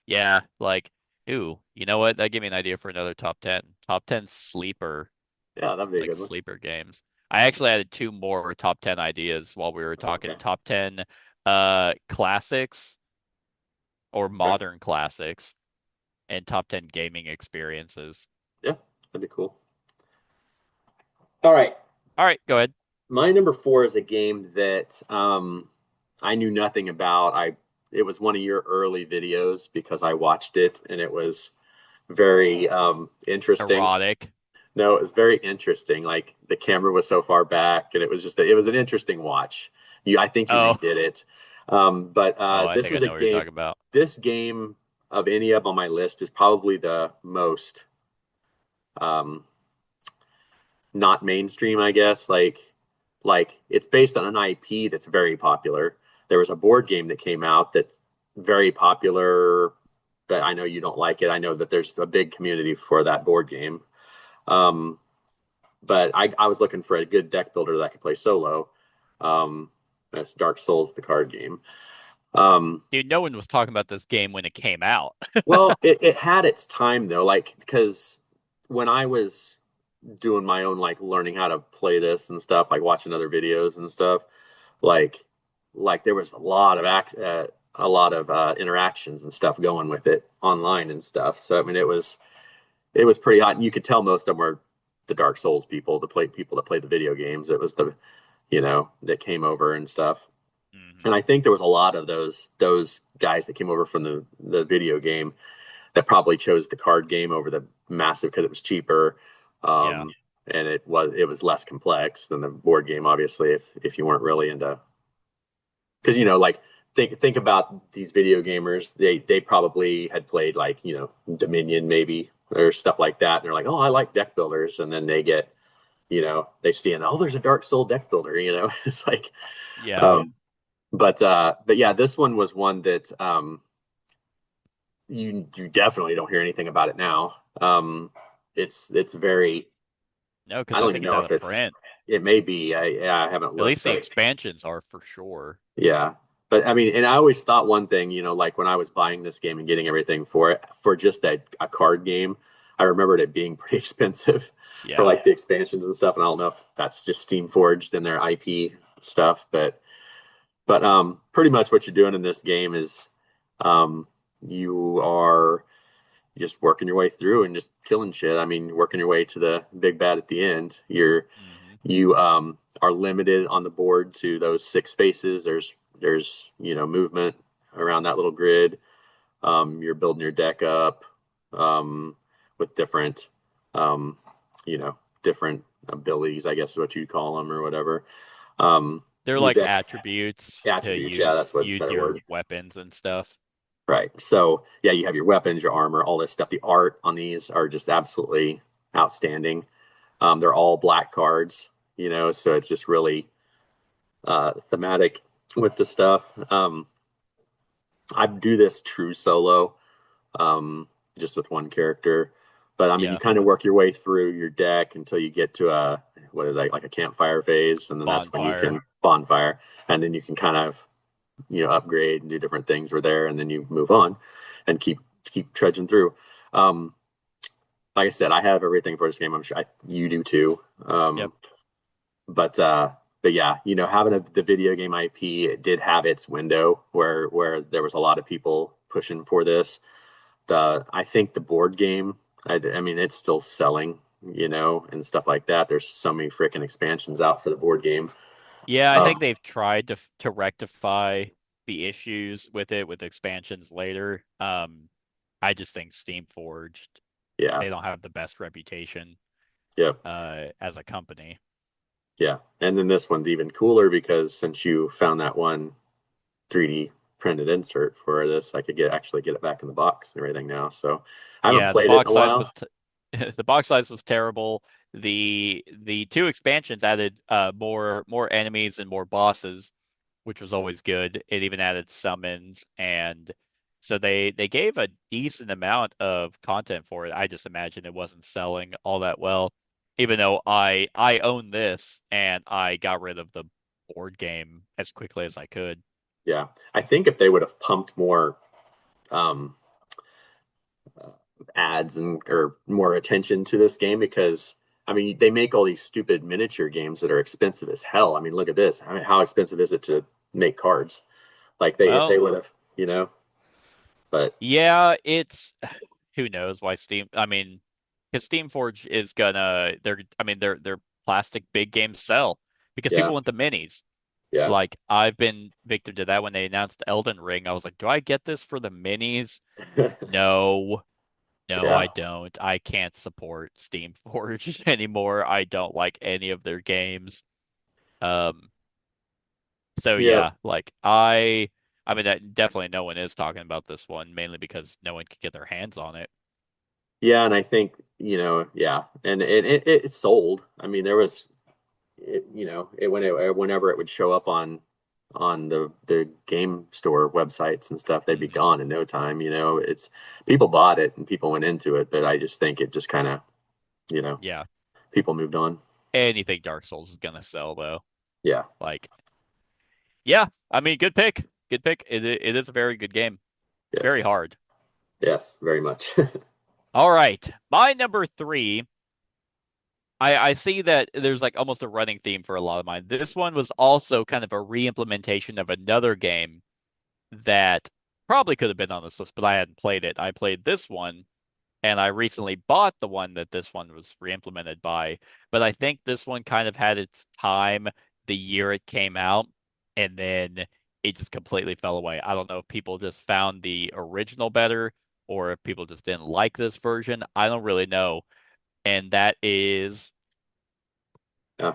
Yeah, like Ooh, you know what? That gave me an idea for another top 10. Top 10 sleeper, Yeah, that'd be a like good one. sleeper games. I actually added two more top 10 ideas while we were talking. Okay. Top 10 classics or Okay. modern classics and top 10 gaming experiences. Yeah, that'd be cool. All right. All right, go ahead. My number four is a game that I knew nothing about. It was one of your early videos because I watched it and it was very interesting. Erotic. No, it was very interesting. Like the camera was so far back, and it was just it was an interesting watch. I think you Oh, redid it, but oh, I this think I is a know what you're game. talking about. This game of any of on my list is probably the most um, not mainstream, I guess. Like it's based on an IP that's very popular. There was a board game that came out that's very popular. That I know you don't like it. I know that there's a big community for that board game. Um, but I was looking for a good deck builder that I could play solo. That's Dark Souls, the card game. Um, Dude, no one was talking about this game when it came out. well, it had its time though, like because when I was doing my own like learning how to play this and stuff, like watching other videos and stuff, like like there was a lot of interactions and stuff going with it online and stuff. So I mean, it was pretty hot, and you could tell most of them were the Dark Souls people that played the video games. It was the that came over and stuff. Hmm. And I think there was a lot of those guys that came over from the video game that probably chose the card game over the massive because it was cheaper, Yeah. and it was less complex than the board game. Obviously, if you weren't really into because like think about these video gamers. They probably had played like Dominion maybe or stuff like that. And they're like, oh, I like deck builders, and then they get they see and oh, there's a Dark Soul deck builder. It's like, Yeah. um, but yeah, this one was one that you definitely don't hear anything about it now. It's very No, I because I don't even think it's know out if of print. it may be I haven't At looked, least the but expansions are for sure. yeah. But I mean, and I always thought one thing, like when I was buying this game and getting everything for it, for just a card game, I remembered it being pretty expensive for Yeah. like the expansions and stuff. And I don't know if that's just Steam Forged and their IP stuff, but pretty much what you're doing in this game is um, you are just working your way through and just killing shit. I mean, working your way to the big bad at the end. Hmm. You are limited on the board to those six spaces. There's movement around that little grid. You're building your deck up with different um, different abilities, I guess is what you'd call them or whatever. They're Your like deck's attributes to attributes. Yeah, that's what use better your word. weapons and stuff. Right. So yeah, you have your weapons, your armor, all this stuff. The art on these are just absolutely outstanding. They're all black cards, so it's just really thematic with the stuff. I do this true solo, just with one character. But I mean, you Yeah. kind of work your way through your deck until you get to a what is that like a campfire phase, and then that's when you Bonfire. can bonfire, and then you can kind of upgrade and do different things were there, and then you move on and keep trudging through. Um, like I said, I have everything for this game. I'm sure you do too. Yep. But uh, but yeah, having the video game IP, it did have its window where there was a lot of people pushing for this. I think the board game, I mean, it's still selling, and stuff like that. There's so many freaking expansions out for the board game. Yeah, I think Um, they've tried to rectify the issues with it with expansions later. I just think Steam Forged, yeah, they don't have the best reputation yeah, as a company. yeah. And then this one's even cooler because since you found that one 3D printed insert for this, I could actually get it back in the box and everything now. So I haven't Yeah, the played it in box a size while. was t the box size was terrible. The two expansions added more enemies and more bosses, which was always good. It even added summons, and so they gave a decent amount of content for it. I just imagine it wasn't selling all that well, even though I own this and I got rid of the board game as quickly as I could. Yeah, I think if they would have pumped more um, ads and or more attention to this game because I mean they make all these stupid miniature games that are expensive as hell. I mean, look at this. I mean, how expensive is it to make cards? Like they if they Well, would have, you know, but yeah, it's who knows why Steam. I mean, because Steamforge is gonna. I mean, their plastic big games sell because yeah, people want the minis. yeah, Like I've been victim to that when they announced Elden Ring. I was like, do I get this for the minis? No, no, yeah, I don't. I can't support Steamforge anymore. I don't like any of their games. Um, so yeah, yeah, like I mean that definitely no one is talking about this one, mainly because no one could get their hands on it. yeah. And I think yeah, and it sold. I mean, there was whenever it would show up on the game store websites and stuff, they'd be Hmm. gone in no time. It's people bought it and people went into it, but I just think it just kind of you know Yeah. people moved on. Anything Dark Souls is gonna sell though. Yeah. Like, yeah, I mean, good pick. Good pick. It is a very good game. Very Yes. hard. Yes. Very much. All right. My number three, I see that there's like almost a running theme for a lot of mine. This one was also kind of a re-implementation of another game that probably could have been on this list, but I hadn't played it. I played this one, and I recently bought the one that this one was re-implemented by. But I think this one kind of had its time the year it came out, and then it just completely fell away. I don't know if people just found the original better or if people just didn't like this version. I don't really know. And that is Yeah.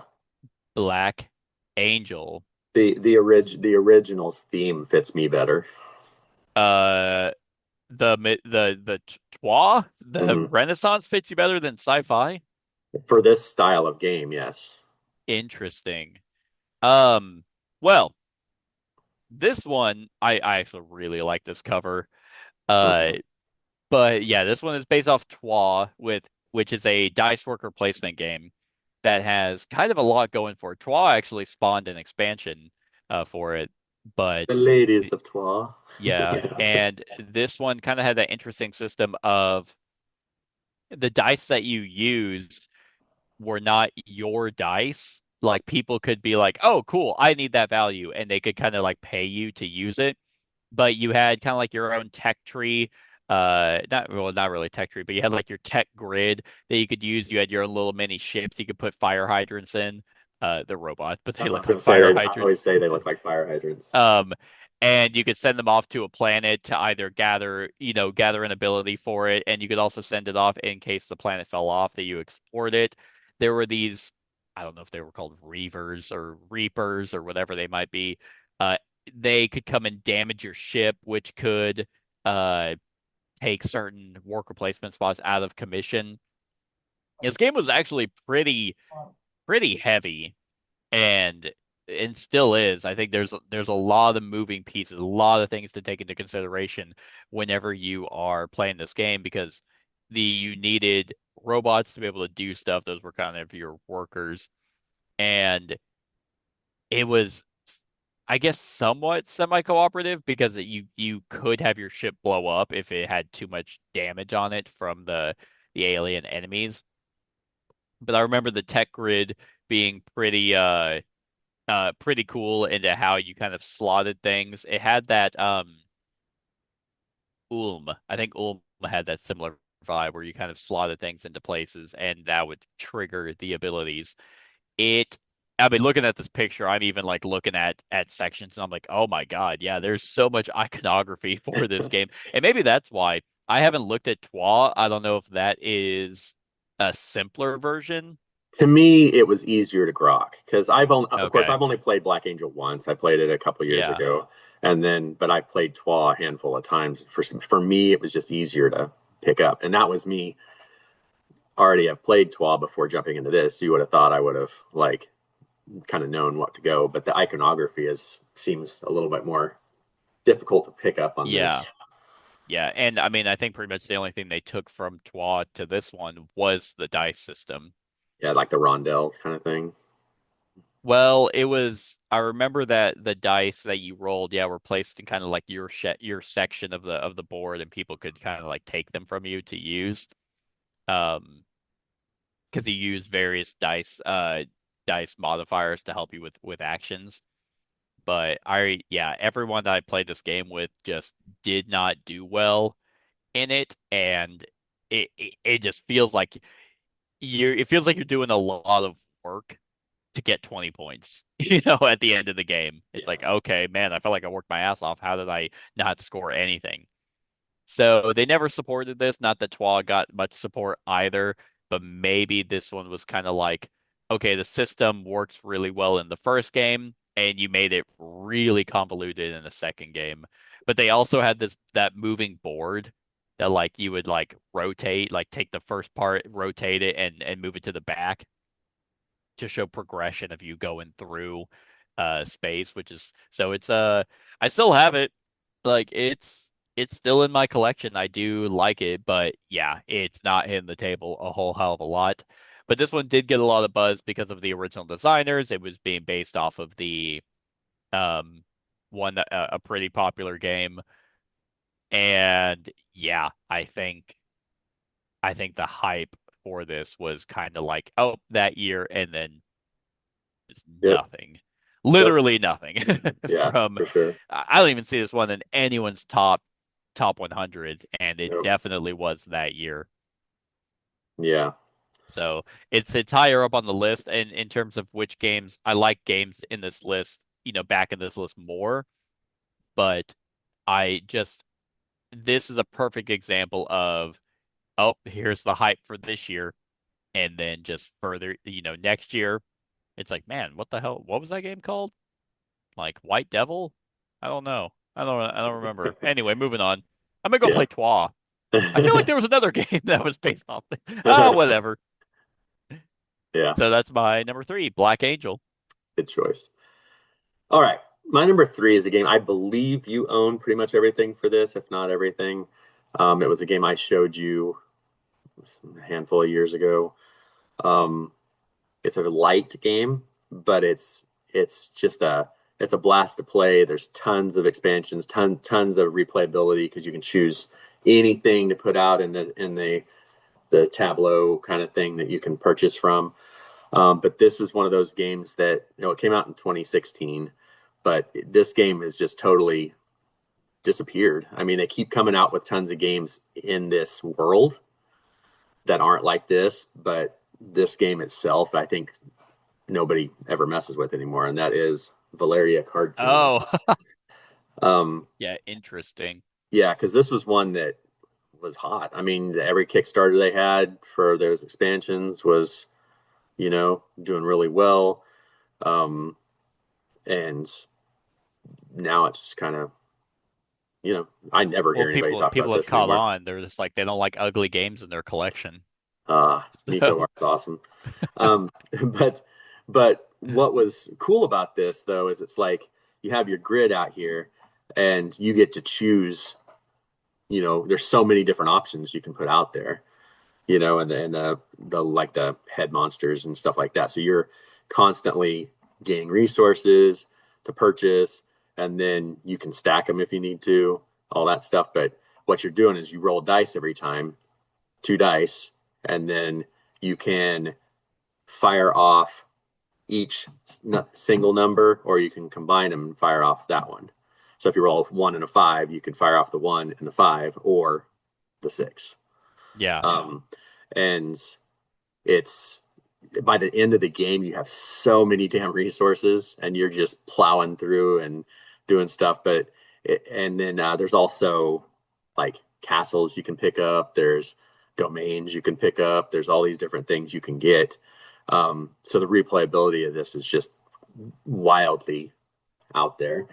Black Angel. The original's theme fits me better. Uh, the Twa, the Hmm. Renaissance fits you better than sci-fi. For this style of game, yes. Interesting. Um, well, this one I actually really like this cover. Uh, Hmm. but yeah, this one is based off Twa with which is a dice worker placement game that has kind of a lot going for it. Twa actually spawned an expansion for it, The but ladies of Troyes. yeah, Yeah. and this one kind of had that interesting system of the dice that you used were not your dice. Like people could be like, "Oh, cool, I need that value," and they could kind of like pay you to use it. But you had kind of like your own tech tree. Not really tech tree, but you had like your tech grid that you could use. You had your own little mini ships you could put fire hydrants in. They're robots, but I they was look going like to say, fire I always hydrants. say they look like fire hydrants. Um, and you could send them off to a planet to either gather an ability for it, and you could also send it off in case the planet fell off that you explored it. There were these, I don't know if they were called Reavers or Reapers or whatever they might be. Uh, they could come and damage your ship, which could uh take certain work replacement spots out of commission. This game was actually pretty heavy and still is. I think there's a lot of moving pieces, a lot of things to take into consideration whenever you are playing this game because you needed robots to be able to do stuff. Those were kind of your workers, and it was, I guess, somewhat semi-cooperative because you could have your ship blow up if it had too much damage on it from the alien enemies. But I remember the tech grid being pretty cool into how you kind of slotted things. It had that Ulm. I think Ulm had that similar vibe where you kind of slotted things into places and that would trigger the abilities. It I've been looking at this picture. I'm even like looking at sections and I'm like, "Oh my God, yeah, there's so much iconography for this game." And maybe that's why I haven't looked at Twa. I don't know if that is a simpler version. To me, it was easier to grok because of course, Okay. I've only played Black Angel once. I played it a couple years Yeah. ago, and then, but I've played Twa a handful of times. For me, it was just easier to pick up, and that was me already have played Twa before jumping into this. You would have thought I would have like kind of known what to go, but the iconography is seems a little bit more difficult to pick up on this. Yeah. Yeah, and I mean, I think pretty much the only thing they took from Twa to this one was the dice system. Yeah, like the rondelle kind of thing. Well, it was. I remember that the dice that you rolled, yeah, were placed in kind of like your section of the board, and people could kind of like take them from you to use. Um, because you use various dice modifiers to help you with actions. But yeah, everyone that I played this game with just did not do well in it, and it just feels like it feels like you're doing a lot of work to get 20 points, at the end of the game. It's Yeah. like, okay, man, I felt like I worked my ass off. How did I not score anything? So they never supported this. Not that TWA got much support either, but maybe this one was kind of like, okay, the system works really well in the first game, and you made it really convoluted in the second game. But they also had that moving board that like you would like rotate, like take the first part, rotate it, and move it to the back to show progression of you going through space, which is so it's I still have it. Like it's still in my collection. I do like it, but yeah, it's not hitting the table a whole hell of a lot. But this one did get a lot of buzz because of the original designers. It was being based off of the um one that a pretty popular game. And yeah, I think the hype for this was kind of like, oh, that year and then just Yep. nothing. Yep. Literally nothing Yeah, from for sure. I don't even see this one in anyone's top 100, and it Yep. definitely was that year. Yeah. So it's higher up on the list, and in terms of which games I like games in this list, back in this list more, but I just this is a perfect example of, oh, here's the hype for this year, and then just further, next year, it's like, man, what the hell? What was that game called? Like White Devil? I don't know. I don't remember. Anyway, moving on. I'm gonna go Yeah. play Twa. I feel like there was another game that was based off. Whatever. Yeah. So that's my number three, Black Angel. Good choice. All right. My number three is a game I believe you own pretty much everything for this, if not everything. It was a game I showed you a handful of years ago. Um, it's a light game, but it's a blast to play. There's tons of expansions, tons of replayability because you can choose anything to put out in the tableau kind of thing that you can purchase from. But this is one of those games that it came out in 2016, but this game has just totally disappeared. I mean, they keep coming out with tons of games in this world that aren't like this, but this game itself, I think nobody ever messes with anymore, and that is Valeria Card Oh, Kingdoms. Um, yeah, interesting. yeah, because this was one that was hot. I mean, every Kickstarter they had for those expansions was, doing really well. Um, and now it's just kind of, I never Well, hear anybody people talk about people have this caught anymore. on. They're just like they don't like ugly games in their collection. Nico So, art's awesome. Um, but but what was cool about this though is it's like you have your grid out here and you get to choose. There's so many different options you can put out there. And the like the head monsters and stuff like that. So you're constantly gaining resources to purchase, and then you can stack them if you need to, all that stuff. But what you're doing is you roll dice every time, two dice, and then you can fire off each single number, or you can combine them and fire off that one. So if you roll a one and a five, you can fire off the one and the five, or the six. yeah. And it's by the end of the game, you have so many damn resources, and you're just plowing through and doing stuff. And then there's also like castles you can pick up. There's domains you can pick up. There's all these different things you can get. So the replayability of this is just wildly out there.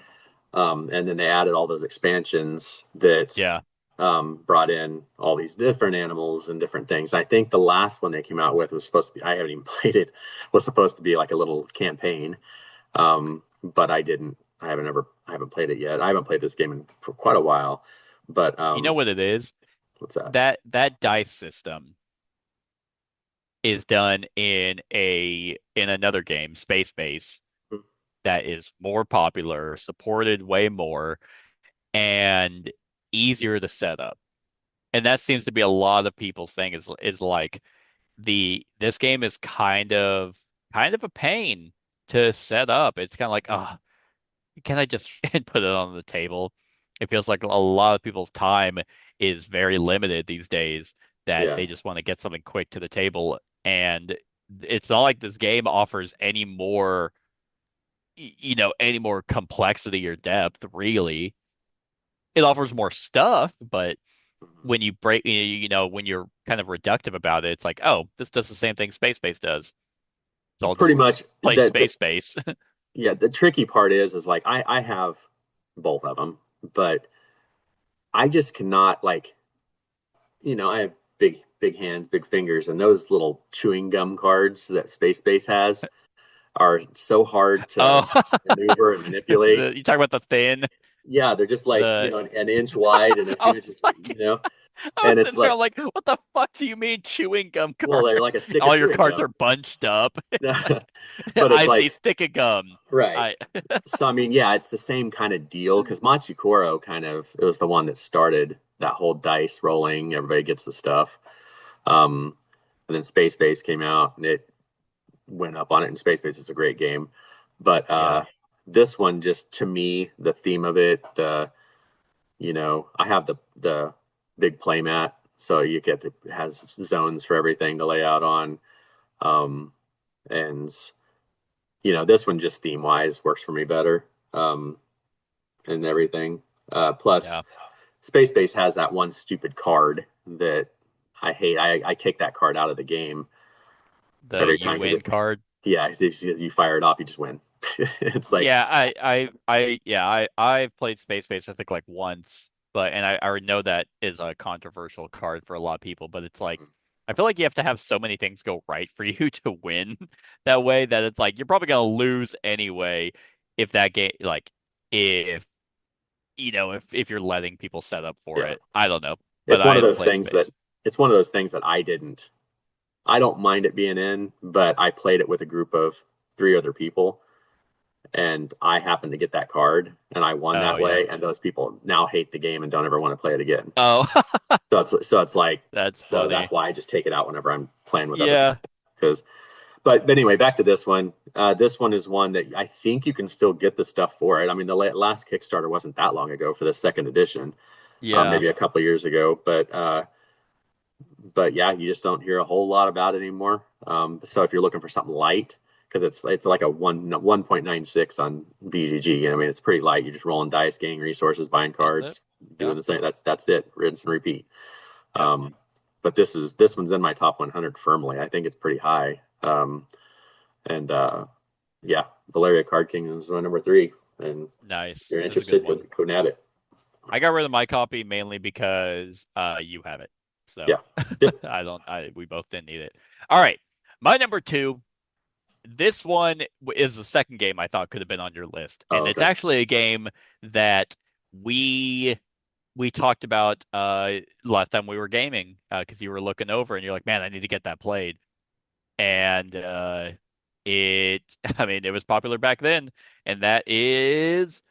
And then they added all those expansions that Yeah. brought in all these different animals and different things. I think the last one they came out with was supposed to be, I haven't even played it, was supposed to be like a little campaign. But I haven't played it yet. I haven't played this game for quite a while. But You know what it is? what's that? That dice system is done in another game, Space Base, that is more popular, supported way more, and easier to set up. And that seems to be a lot of people's thing is like this game is kind of a pain to set up. It's kind of like, oh, can I just put it on the table? It feels like a lot of people's time is very limited these days that Yeah. they just want to get something quick to the table. And it's not like this game offers any more, any more complexity or depth, really. It offers more stuff, but Mhm. when you break, when you're kind of reductive about it, it's like, oh, this does the same thing Space Base does. So I'll just Pretty much play Space Base. yeah, the tricky part is like I have both of them, but I just cannot like, I have big hands, big fingers, and those little chewing gum cards that Space Base has are so hard to Oh, maneuver and manipulate. you talk about the thin, Yeah, they're just like, the an inch wide and a I few was inches, like, I was and it's sitting there, like, I'm like, what the fuck do you mean chewing gum well, card? they're like a stick of All your chewing cards gum. are bunched up. But it's I see like, stick of gum. right. I So I mean, yeah, it's the same kind of deal because Machikoro kind of it was the one that started that whole dice rolling. Everybody gets the stuff. And then Space Base came out and it went up on it. And Space Base is a great game, but yeah. this one just to me, the theme of it, I have the big play mat, so you get to it has zones for everything to lay out on, and this one just theme wise works for me better, and everything. Plus, Yeah. Space Base has that one stupid card that I hate. I take that card out of the game The every you time because win card. yeah, if you fire it off, you just win. It's like, Yeah, I've played Space Base I think like once, but and I already know that is a controversial card for a lot of people, but it's like I feel like you have to have so many things go right for you to win that way that it's like you're probably gonna lose anyway if that game like if if you're letting people set up for yeah, it. I don't know, but it's I one of haven't those played things that Space. it's one of those things that I don't mind it being in, but I played it with a group of three other people, and I happened to get that card, and I won Oh that yeah. way. And those people now hate the game and don't ever want to play it again. Oh, So it's like, that's so that's funny. why I just take it out whenever I'm playing with other people. Yeah. Because, but anyway, back to this one. This one is one that I think you can still get the stuff for it. I mean, the last Kickstarter wasn't that long ago for the second edition, Yeah. maybe a couple of years ago, but yeah, you just don't hear a whole lot about it anymore. So if you're looking for something light, because it's like a 1.96 on BGG, I mean it's pretty light. You're just rolling dice, gaining resources, buying That's it. cards, Yeah. doing the same. That's it. Rinse and repeat. Yep. Um, but this one's in my top 100 firmly. I think it's pretty high. And Yeah, Valeria Card King is my number three. And if Nice. you're This is a good interested, one. go nab it. I got rid of my copy mainly because you have it. So Yeah. Yep. I we both didn't need it. All right. My number two, this one is the second game I thought could have been on your list. Oh, And it's okay. actually a game that we we talked about last time we were gaming because you were looking over and you're like, "Man, I need to get that played." And it I mean, it was popular back then, and that is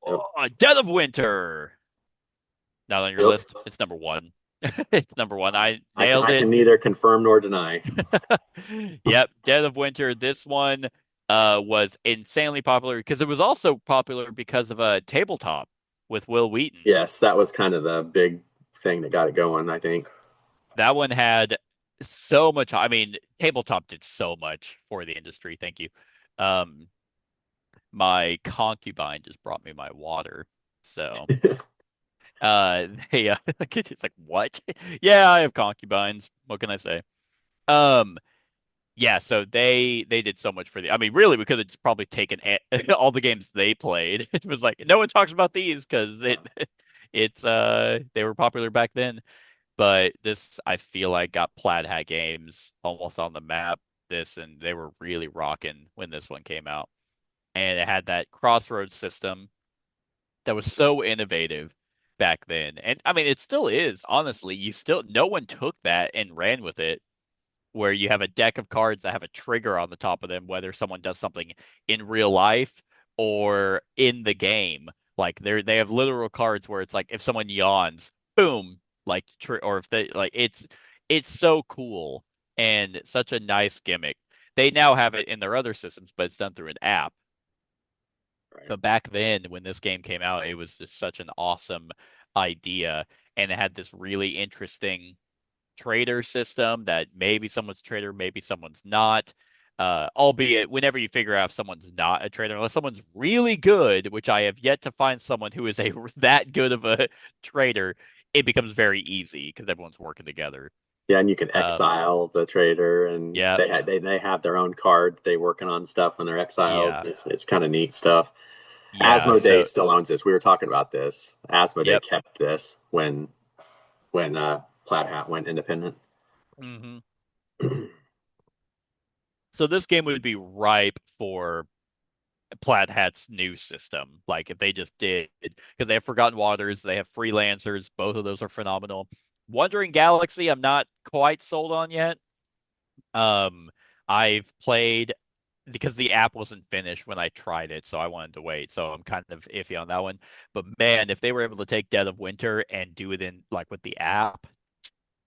Yep. Dead of Winter. Not on your Yep. list. It's number one. It's number one. I I can, nailed I it. can neither confirm nor deny. Yep, Dead of Winter. This one was insanely popular because it was also popular because of a tabletop with Will Wheaton. Yes, that was kind of the big thing that got it going, I think. That one had so much. I mean, tabletop did so much for the industry. Thank you. Um, my concubine just brought me my water. So, they it's like what? Yeah, I have concubines. What can I say? Um, yeah, so they did so much for the. I mean, really, we could have just probably taken all the games they played. It was like no one talks about these because it's they were popular back then. But this I feel like got Plaid Hat Games almost on the map. This and they were really rocking when this one came out, and it had that crossroads system that was so innovative back then. And I mean, it still is. Honestly, you still no one took that and ran with it where you have a deck of cards that have a trigger on the top of them, whether someone does something in real life or in the game. Like they have literal cards where it's like if someone yawns, boom, like or if they like it's so cool and such a nice gimmick. They now have it in their other systems, but it's done through an app. Right. But back then, when this game came out, it was just such an awesome idea, and it had this really interesting trader system that maybe someone's a trader, maybe someone's not. Albeit, whenever you figure out if someone's not a trader, unless someone's really good, which I have yet to find someone who is a that good of a trader, it becomes very easy because everyone's working together. Yeah, and you can Um, exile the trader, and yeah, they have their own card. They working on stuff when they're exiled. yeah, It's kind of neat stuff. yeah. Asmodee So, still owns this. We were talking about this. Asmodee yep. kept this when Plaid Hat went independent. hmm So this game would be ripe for Plaid Hat's new system. Like if they just did, because they have Forgotten Waters, they have Freelancers. Both of those are phenomenal. Wandering Galaxy, I'm not quite sold on yet. Um, I've played because the app wasn't finished when I tried it, so I wanted to wait. So I'm kind of iffy on that one. But man, if they were able to take Dead of Winter and do it in like with the app,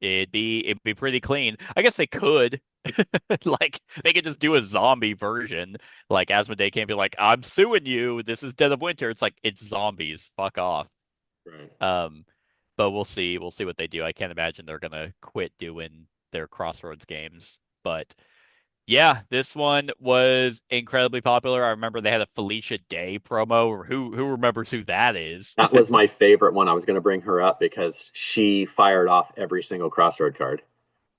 it'd be pretty clean. I guess they could. Like they could just do a zombie version. Like Asmodee can't be like, I'm suing you. This is Dead of Winter. It's like it's zombies. Fuck off. Right. Um, but we'll see. We'll see what they do. I can't imagine they're gonna quit doing their Crossroads games. But yeah, this one was incredibly popular. I remember they had a Felicia Day promo. Who remembers who that is? That was my favorite one. I was going to bring her up because she fired off every single crossroad card.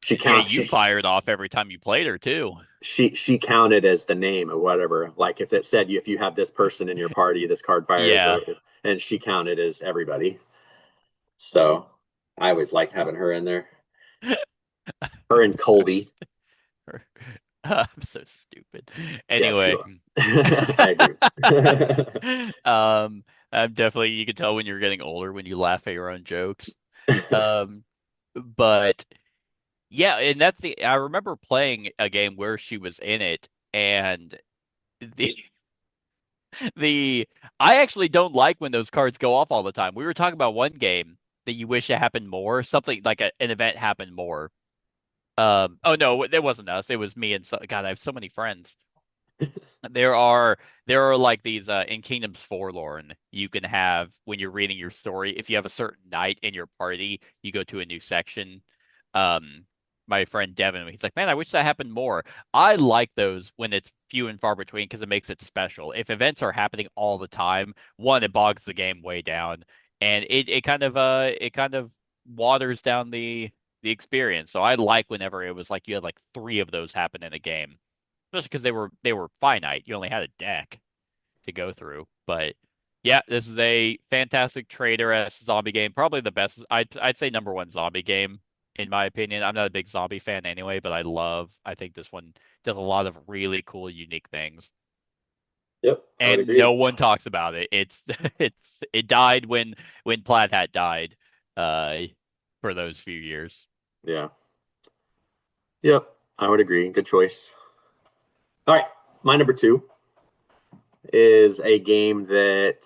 She Yeah, count you she fired off every time you played her too. she counted as the name or whatever. Like if it said you if you have this person in your party, this card fires, Yeah. and she counted as everybody. So I always liked having her in there. Her and So Colby. I'm so stupid. Yes, you Anyway, are. I agree. I'm definitely you can tell when you're getting older when you laugh at your own jokes. Um, but yeah, and that's the I remember playing a game where she was in it, and the the I actually don't like when those cards go off all the time. We were talking about one game that you wish it happened more, something like an event happened more. Oh no, it wasn't us. It was me and God, I have so many friends. There are there are like these in Kingdoms Forlorn, you can have when you're reading your story, if you have a certain knight in your party, you go to a new section. Um my friend Devin, he's like, "Man, I wish that happened more." I like those when it's few and far between because it makes it special. If events are happening all the time, one, it bogs the game way down, and it kind of waters down the experience. So I like whenever it was like you had like three of those happen in a game, especially because they were finite. You only had a deck to go through. But yeah, this is a fantastic trader-esque zombie game. Probably the best. I'd say number one zombie game in my opinion. I'm not a big zombie fan anyway, but I think this one does a lot of really cool, unique things. Yep, I would And agree. no one talks about it. It's it died when Plaid Hat died, uh, for those few years. Yeah. Yep, I would agree. Good choice. All right, my number two is a game that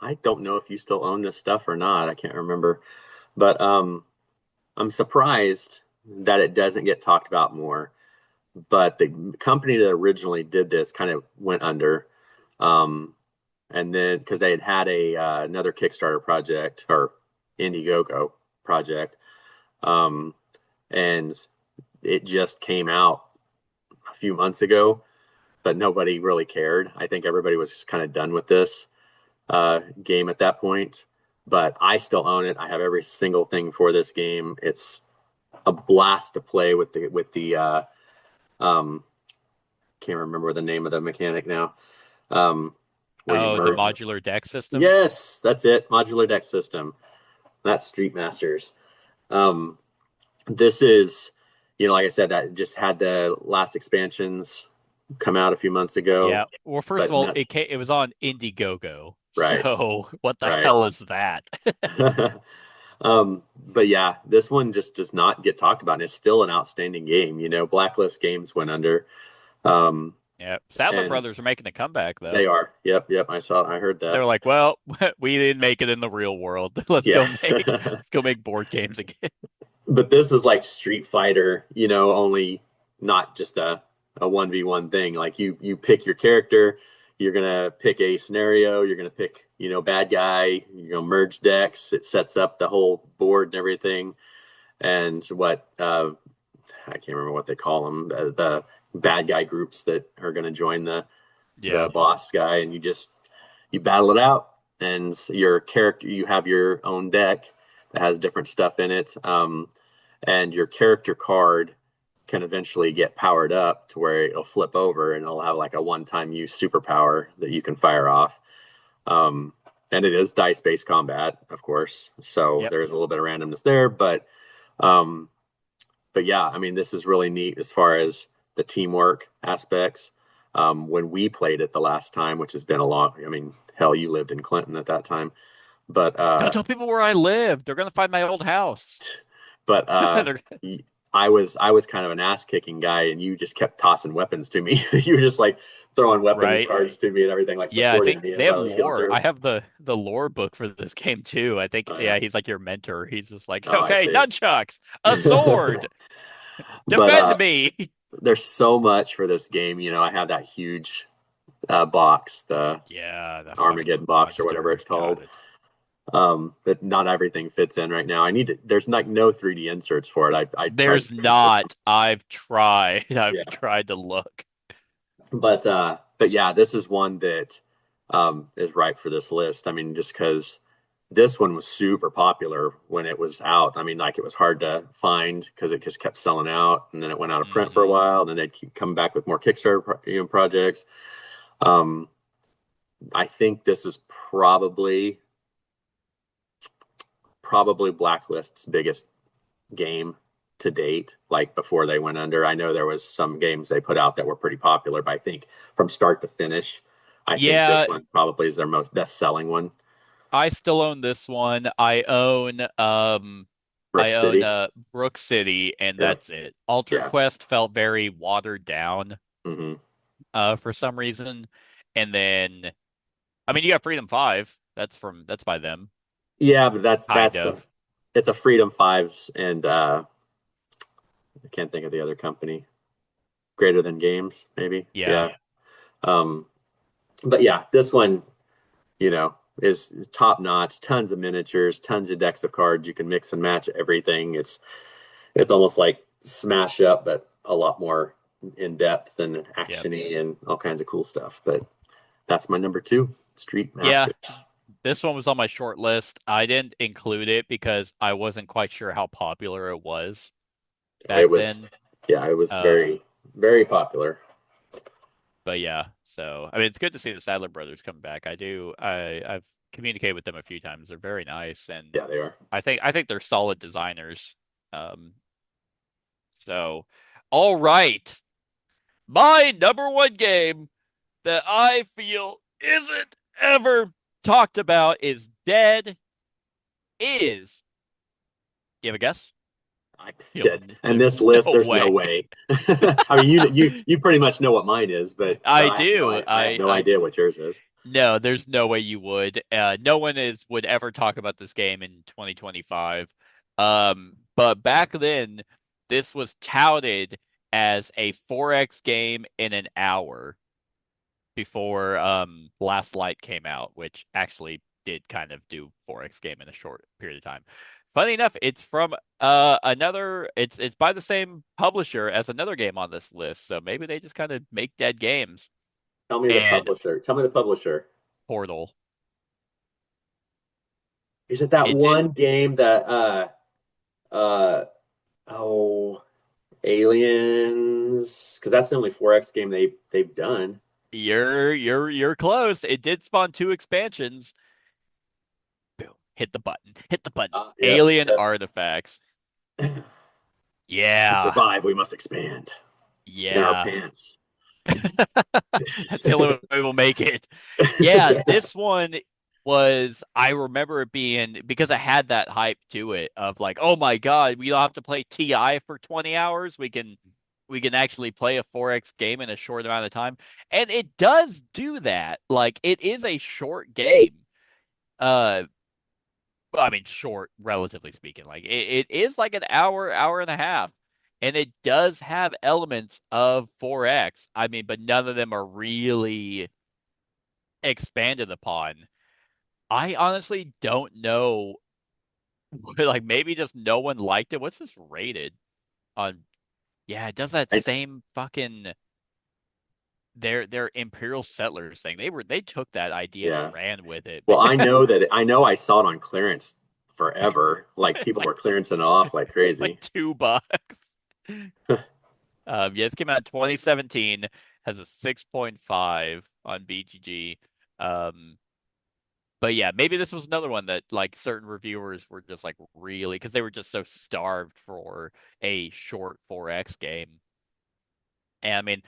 I don't know if you still own this stuff or not. I can't remember, but I'm surprised that it doesn't get talked about more. But the company that originally did this kind of went under, um, and then because they had a another Kickstarter project or Indiegogo project, um, and it just came out a few months ago, but nobody really cared. I think everybody was just kind of done with this game at that point. But I still own it. I have every single thing for this game. It's a blast to play with the um, can't remember the name of the mechanic now. Where you Oh, the merge. modular deck system. Yes, that's it. Modular deck system. That's Street Masters. Um, this is, like I said, that just had the last expansions come out a few months ago, Yeah. Well, first of but all, not it was on Indiegogo. right, So what the right. hell is that? But yeah, this one just does not get talked about, and it's still an outstanding game. Blacklist Games went under, um, Yeah, Sadler and Brothers are making a comeback they though. are. Yep, yep. I heard They're that. like, well, we didn't make it in the real world. Yeah. Let's go make board games again. But this is like Street Fighter, only not just a 1v1 thing. Like you pick your character, you're gonna pick a scenario, you're gonna pick, bad guy, merge decks, it sets up the whole board and everything. And what I can't remember what they call them, the bad guy groups that are gonna join the Yeah. boss guy, and you battle it out. And your character, you have your own deck that has different stuff in it. And your character card can eventually get powered up to where it'll flip over and it'll have like a one-time use superpower that you can fire off. And it is dice-based combat, of course, so Yep. there's a little bit of randomness there. Um, but yeah, I mean, this is really neat as far as the teamwork aspects. When we played it the last time, which has been a long, I mean, hell, you lived in Clinton at that time, but Don't tell people where I live. They're gonna find my old house. but They're- I was kind of an ass kicking guy, and you just kept tossing weapons to me. You were just like throwing weapons right? cards to me and everything, like Yeah, I supporting think me they as I have was going lore. through. I have the lore book for this game too. I think Oh yeah, yeah, he's like your mentor. He's just like, oh I okay, see. nunchucks, a sword, But defend me. there's so much for this game. I have that huge box, the Yeah, that fucking Armageddon box or whatever monster. it's Got called. it. But not everything fits in right now. I need to. There's like no 3D inserts for it. I tried There's to transfer them. not. I've tried. I've Yeah, tried to look. but yeah, this is one that is right for this list. I mean, just because this one was super popular when it was out. I mean, like it was hard to find because it just kept selling out, and then it went out of print for a Hmm. while. And then they'd keep coming back with more Kickstarter projects. Um, I think this is probably Blacklist's biggest game to date, like before they went under. I know there was some games they put out that were pretty popular, but I think from start to finish, I think this Yeah, one probably is their most best selling one. I still own this one. Brick I own City. Brook City, and Yeah. that's it. Alter Yeah. Quest felt very watered down Hmm. for some reason. And then I mean you got Freedom 5. That's by them. Yeah, but that's Kind that's a, of. it's a Freedom Fives, and I can't think of the other company. Greater Than Games, maybe. Yeah. Yeah. Um, but yeah, this one, is top notch. Tons of miniatures, tons of decks of cards. You can mix and match everything. It's almost like Smash Up, but a lot more in depth and Yep. actiony and all kinds of cool stuff. But that's my number two, Street Yeah. Masters. This one was on my short list. I didn't include it because I wasn't quite sure how popular it was It back was, then. yeah, it was Um, very, very popular. but yeah, so I mean, it's good to see the Sadler brothers come back. I've communicated with them a few times. They're very nice, and Yeah, they are. I think they're solid designers. Um, so all right, my number one game that I feel isn't ever talked about is dead. Is you have a guess? I You'll, did. And there's this list, no there's no way. way. I mean, you pretty much know what mine is, but I I have do. I have no idea what yours is. No, there's no way you would. No one would ever talk about this game in 2025. But back then, this was touted as a 4X game in an hour before Last Light came out, which actually did kind of do 4X game in a short period of time. Funny enough, it's from another it's by the same publisher as another game on this list, so maybe they just kind of make dead games. Tell me the And publisher. Tell me the publisher. Portal. Is it that It did one game that uh oh Aliens? Because that's the only 4X game they've done. you're close. It did spawn two expansions. Boom. Hit the button. Hit the button. Yep, Alien yep. Artifacts. To Yeah. survive, we must expand in our Yeah. pants. That's the only way we'll make it. Yeah, Yeah. this one was I remember it being because it had that hype to it of like, oh my God, we don't have to play TI for 20 hours. We can actually play a 4X game in a short amount of time. And it does do that. Like it is a short game. Uh well, I mean short, relatively speaking. Like it is like an hour, hour and a half. And it does have elements of 4X. I mean, but none of them are really expanded upon. I honestly don't know. Like maybe just no one liked it. What's this rated on? Yeah, it does that I, same fucking their Imperial Settlers thing. They took that idea and yeah. ran with it. Well, I know I saw it on clearance forever. Like It's people like were clearancing it off like like crazy. $2. Yeah, this came out in 2017. Has a 6.5 on BGG. Um, but yeah, maybe this was another one that like certain reviewers were just like really because they were just so starved for a short 4X game. And I mean,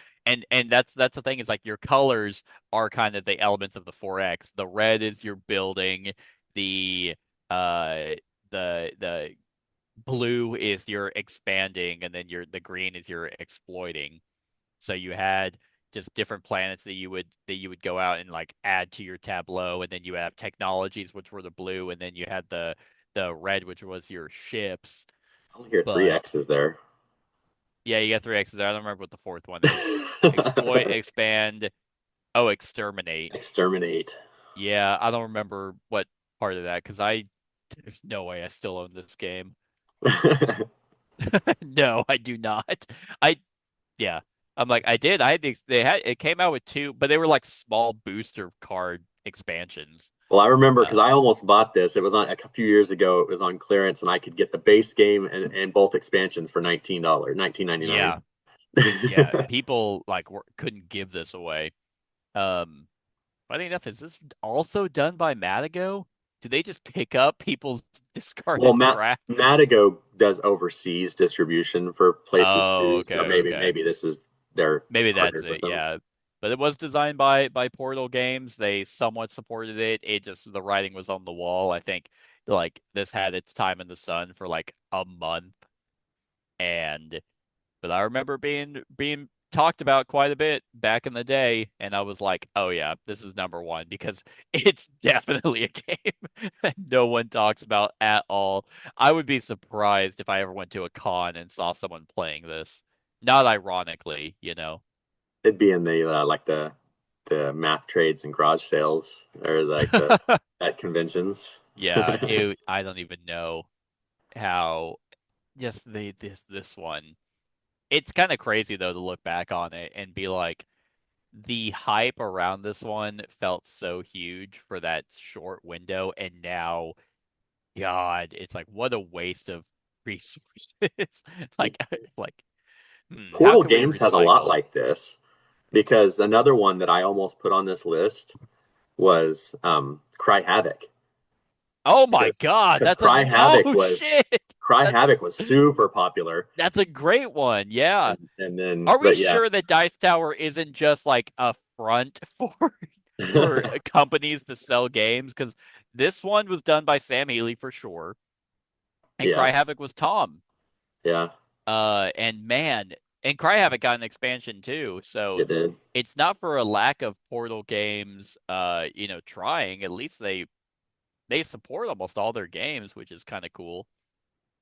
and that's the thing is like your colors are kind of the elements of the 4X. The red is your building, the uh the blue is your expanding, and then the green is your exploiting. So you had just different planets that you would go out and like add to your tableau, and then you have technologies which were the blue, and then you had the red which was your ships. I only hear three But X's there. yeah, you got three X's there. I don't remember what the fourth one is. Exploit, expand, oh, exterminate. Exterminate. Yeah, I don't remember what part of that because there's no way I still own this game. No, I do not. I yeah. I'm like I did. I had they had it came out with two, but they were like small booster card expansions. Well, I remember Uh, because I almost bought this. It was on a few years ago. It was on clearance, and I could get the base game and both expansions for $19, 19.99. yeah, yeah. People like couldn't give this away. Um, Funny enough, is this also done by Matago? Do they just pick up people's Well, discarded crap? Matago does overseas distribution for places Oh, too, so okay, maybe okay. maybe this is they're Maybe that's partnered with it, them. yeah. But it was designed by Portal Games. They somewhat supported it. It just the writing was on the wall. I think like this had its time in the sun for like a month, and but I remember being talked about quite a bit back in the day, and I was like, oh yeah, this is number one because it's definitely a game that no one talks about at all. I would be surprised if I ever went to a con and saw someone playing this. Not ironically, you know. It'd be in the the math trades and garage sales or like the at conventions. Yeah, I don't even know how just this one. It's kind of crazy though to look back on it and be like the hype around this one felt so huge for that short window, and now, God, it's like what a waste of resources. Like, like, how Portal can we Games has a lot recycle? like this because another one that I almost put on this list was Cry Havoc Oh my because God, because that's a oh shit, Cry that's Havoc was super popular that's a great one. Yeah, and then are we but yeah. sure that Dice Tower isn't just like a front for companies to sell games? Because this one was done by Sam Healy for sure, and Yeah, Cry Havoc was Tom. yeah, And man, and Cry Havoc got an expansion too. So it did. it's not for a lack of Portal games, trying. At least they support almost all their games, which is kind of cool.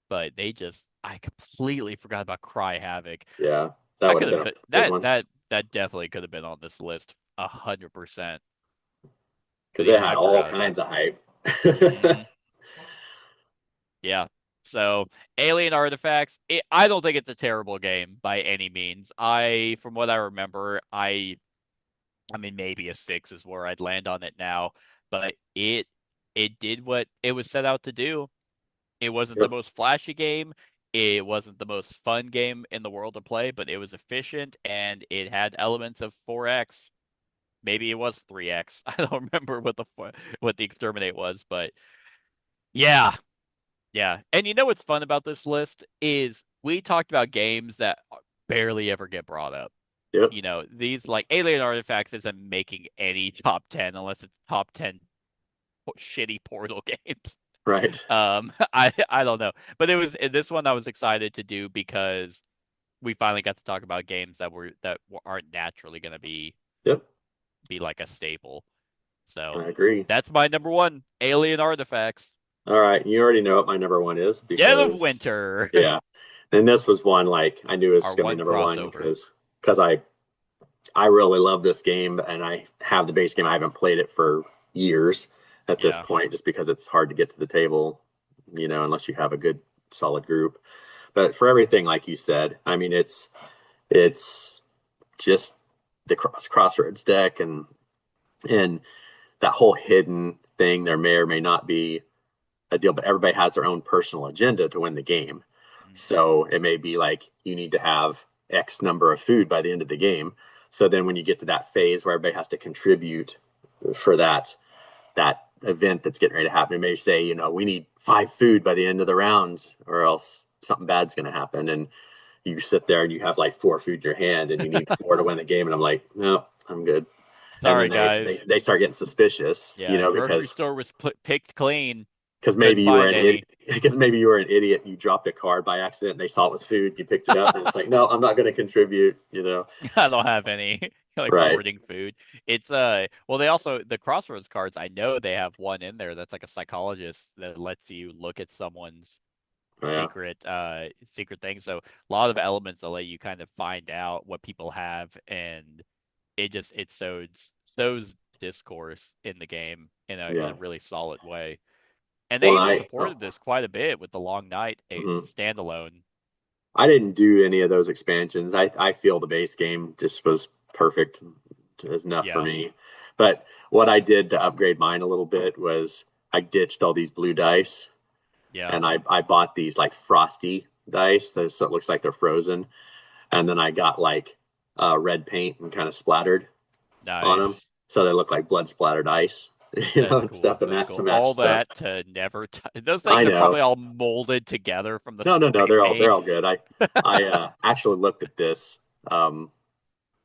But I completely forgot about Cry Havoc. Yeah, that I would could have have been a put good that one that that definitely could have been on this list 100%. But because it yeah, had I all forgot. kinds of hype. Hmm. Yeah. So Alien Artifacts, I don't think it's a terrible game by any means. From what I remember, I mean, maybe a six is where I'd land on it now, but it did what it was set out to do. It wasn't the Yep. most flashy game. It wasn't the most fun game in the world to play, but it was efficient and it had elements of 4X. Maybe it was 3X. I don't remember what the exterminate was, but yeah, yeah. And you know what's fun about this list is we talked about games that barely ever get brought up. Yep. You know, these like Alien Artifacts isn't making any top 10 unless it's top 10 shitty Portal games. Right. I don't know, but it was this one I was excited to do because we finally got to talk about games that aren't naturally going to Yep. be like a staple. So I agree. that's my number one, Alien Artifacts, All right. You already know what my number one is Dead of because, Winter, yeah. And this was one like I knew it was our going to be one number one crossover. because I really love this game and I have the base game. I haven't played it for years at this Yeah, point just because it's hard to get to the table, unless you have a good solid group. But for everything, like you said, I mean, it's just the crossroads deck and that whole hidden thing. There may or may not be a deal, but everybody has their own personal agenda to win the game. So it may be like you need to have X number of food by the end of the game. So then when you get to that phase where everybody has to contribute for that event that's getting ready to happen, it may say, we need 5 food by the end of the round, or else something bad's going to happen. And you sit there and you have like 4 food in your hand and you need 4 to win the game. And I'm like, no, I'm good. And sorry then guys. they start getting suspicious, Yeah, grocery because store was picked clean. because Couldn't maybe you were find an any. idiot. Because maybe you were an idiot. You dropped a card by accident. And they saw it was food. You picked it up, and it's like, no, I'm not going to contribute. I don't have any like Right? hoarding food. It's well they also the Crossroads cards, I know they have one in there that's like a psychologist that lets you look at someone's Yeah, secret thing. So a lot of elements that let you kind of find out what people have, and it sows discourse in the game in yeah. a really solid way. And they Well, even supported this quite a bit with the Long Night, a mhm. standalone. I didn't do any of those expansions. I feel the base game just was perfect, is enough for Yeah, me. But what I did to upgrade mine a little bit was I ditched all these blue dice yeah, and I bought these like frosty dice, so it looks like they're frozen. And then I got like red paint and kind of splattered on them, nice. so they look like blood splattered ice, That's and stuff, cool. and That's that to cool. match All stuff. that to never those I things are know. probably all molded together from the No, no, no. spray They're all paint. good. I actually looked at this um,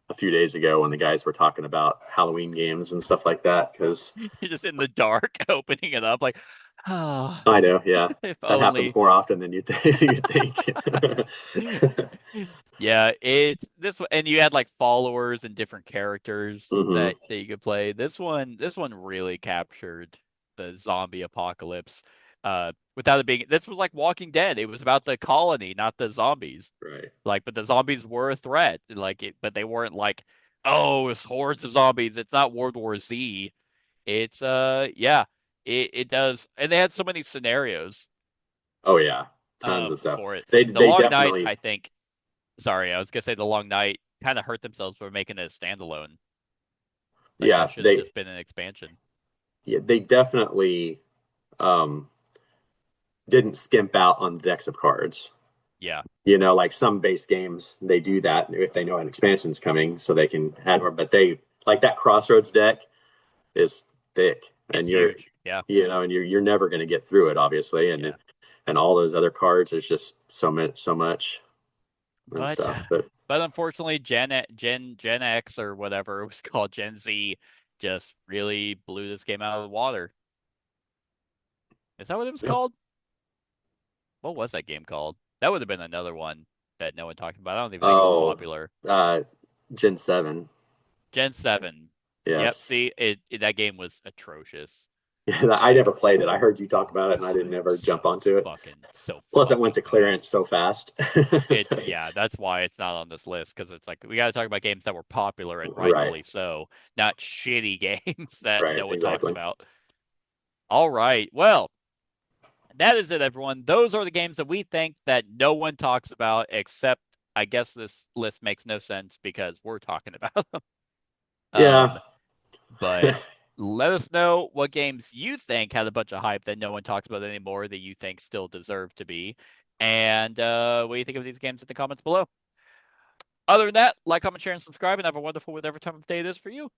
a few days ago when the guys were talking about Halloween games and stuff like that. Because You're just in the dark opening it up like, oh, I know, yeah, if that happens only. more often than you you think. Yeah, it's this and you had like followers and different characters Hmm. that you could play. This one really captured the zombie apocalypse. Without it being this was like Walking Dead. It was about the colony, not the zombies. Right. Like, but the zombies were a threat. But they weren't like, oh, it's hordes of zombies. It's not World War Z. It's yeah, it does. And they had so many scenarios Oh yeah, tons of stuff. for it. The They Long Night, definitely, I think. Sorry, I was gonna say the Long Night kind of hurt themselves for making it a standalone. Like that yeah, should have just been an expansion. they definitely um, didn't skimp out on decks of cards. Yeah, Like some base games, they do that if they know an expansion's coming, so they can add more. But they like that Crossroads deck is thick, and it's huge. Yeah, and you're never going to get through it, obviously, yeah. and all those other cards. There's just so much and But stuff. But but unfortunately, Gen X or whatever it was called, Gen Z, just really blew this game out of the water. Is that what it was yeah. called? What was that game called? That would have been another one that no one talked about. I don't even think it was Oh, popular. uh, Gen 7. Gen 7. Yep, Yes. see, that game was atrocious. Yeah, I Like, never played it. I heard you talk about it, and I oh, didn't it ever was jump onto it. so Plus, it went fucking to bad. clearance so fast. It's yeah, that's why it's not on this list because it's like we got to talk about games that were popular and Right, rightfully so, not shitty games that right, no one talks exactly. about. All right, well, that is it, everyone. Those are the games that we think that no one talks about, except I guess this list makes no sense because we're talking about them. Yeah. But let us know what games you think had a bunch of hype that no one talks about anymore that you think still deserve to be, and what do you think of these games in the comments below. Other than that, like, comment, share, and subscribe, and have a wonderful whatever time of day it is for you.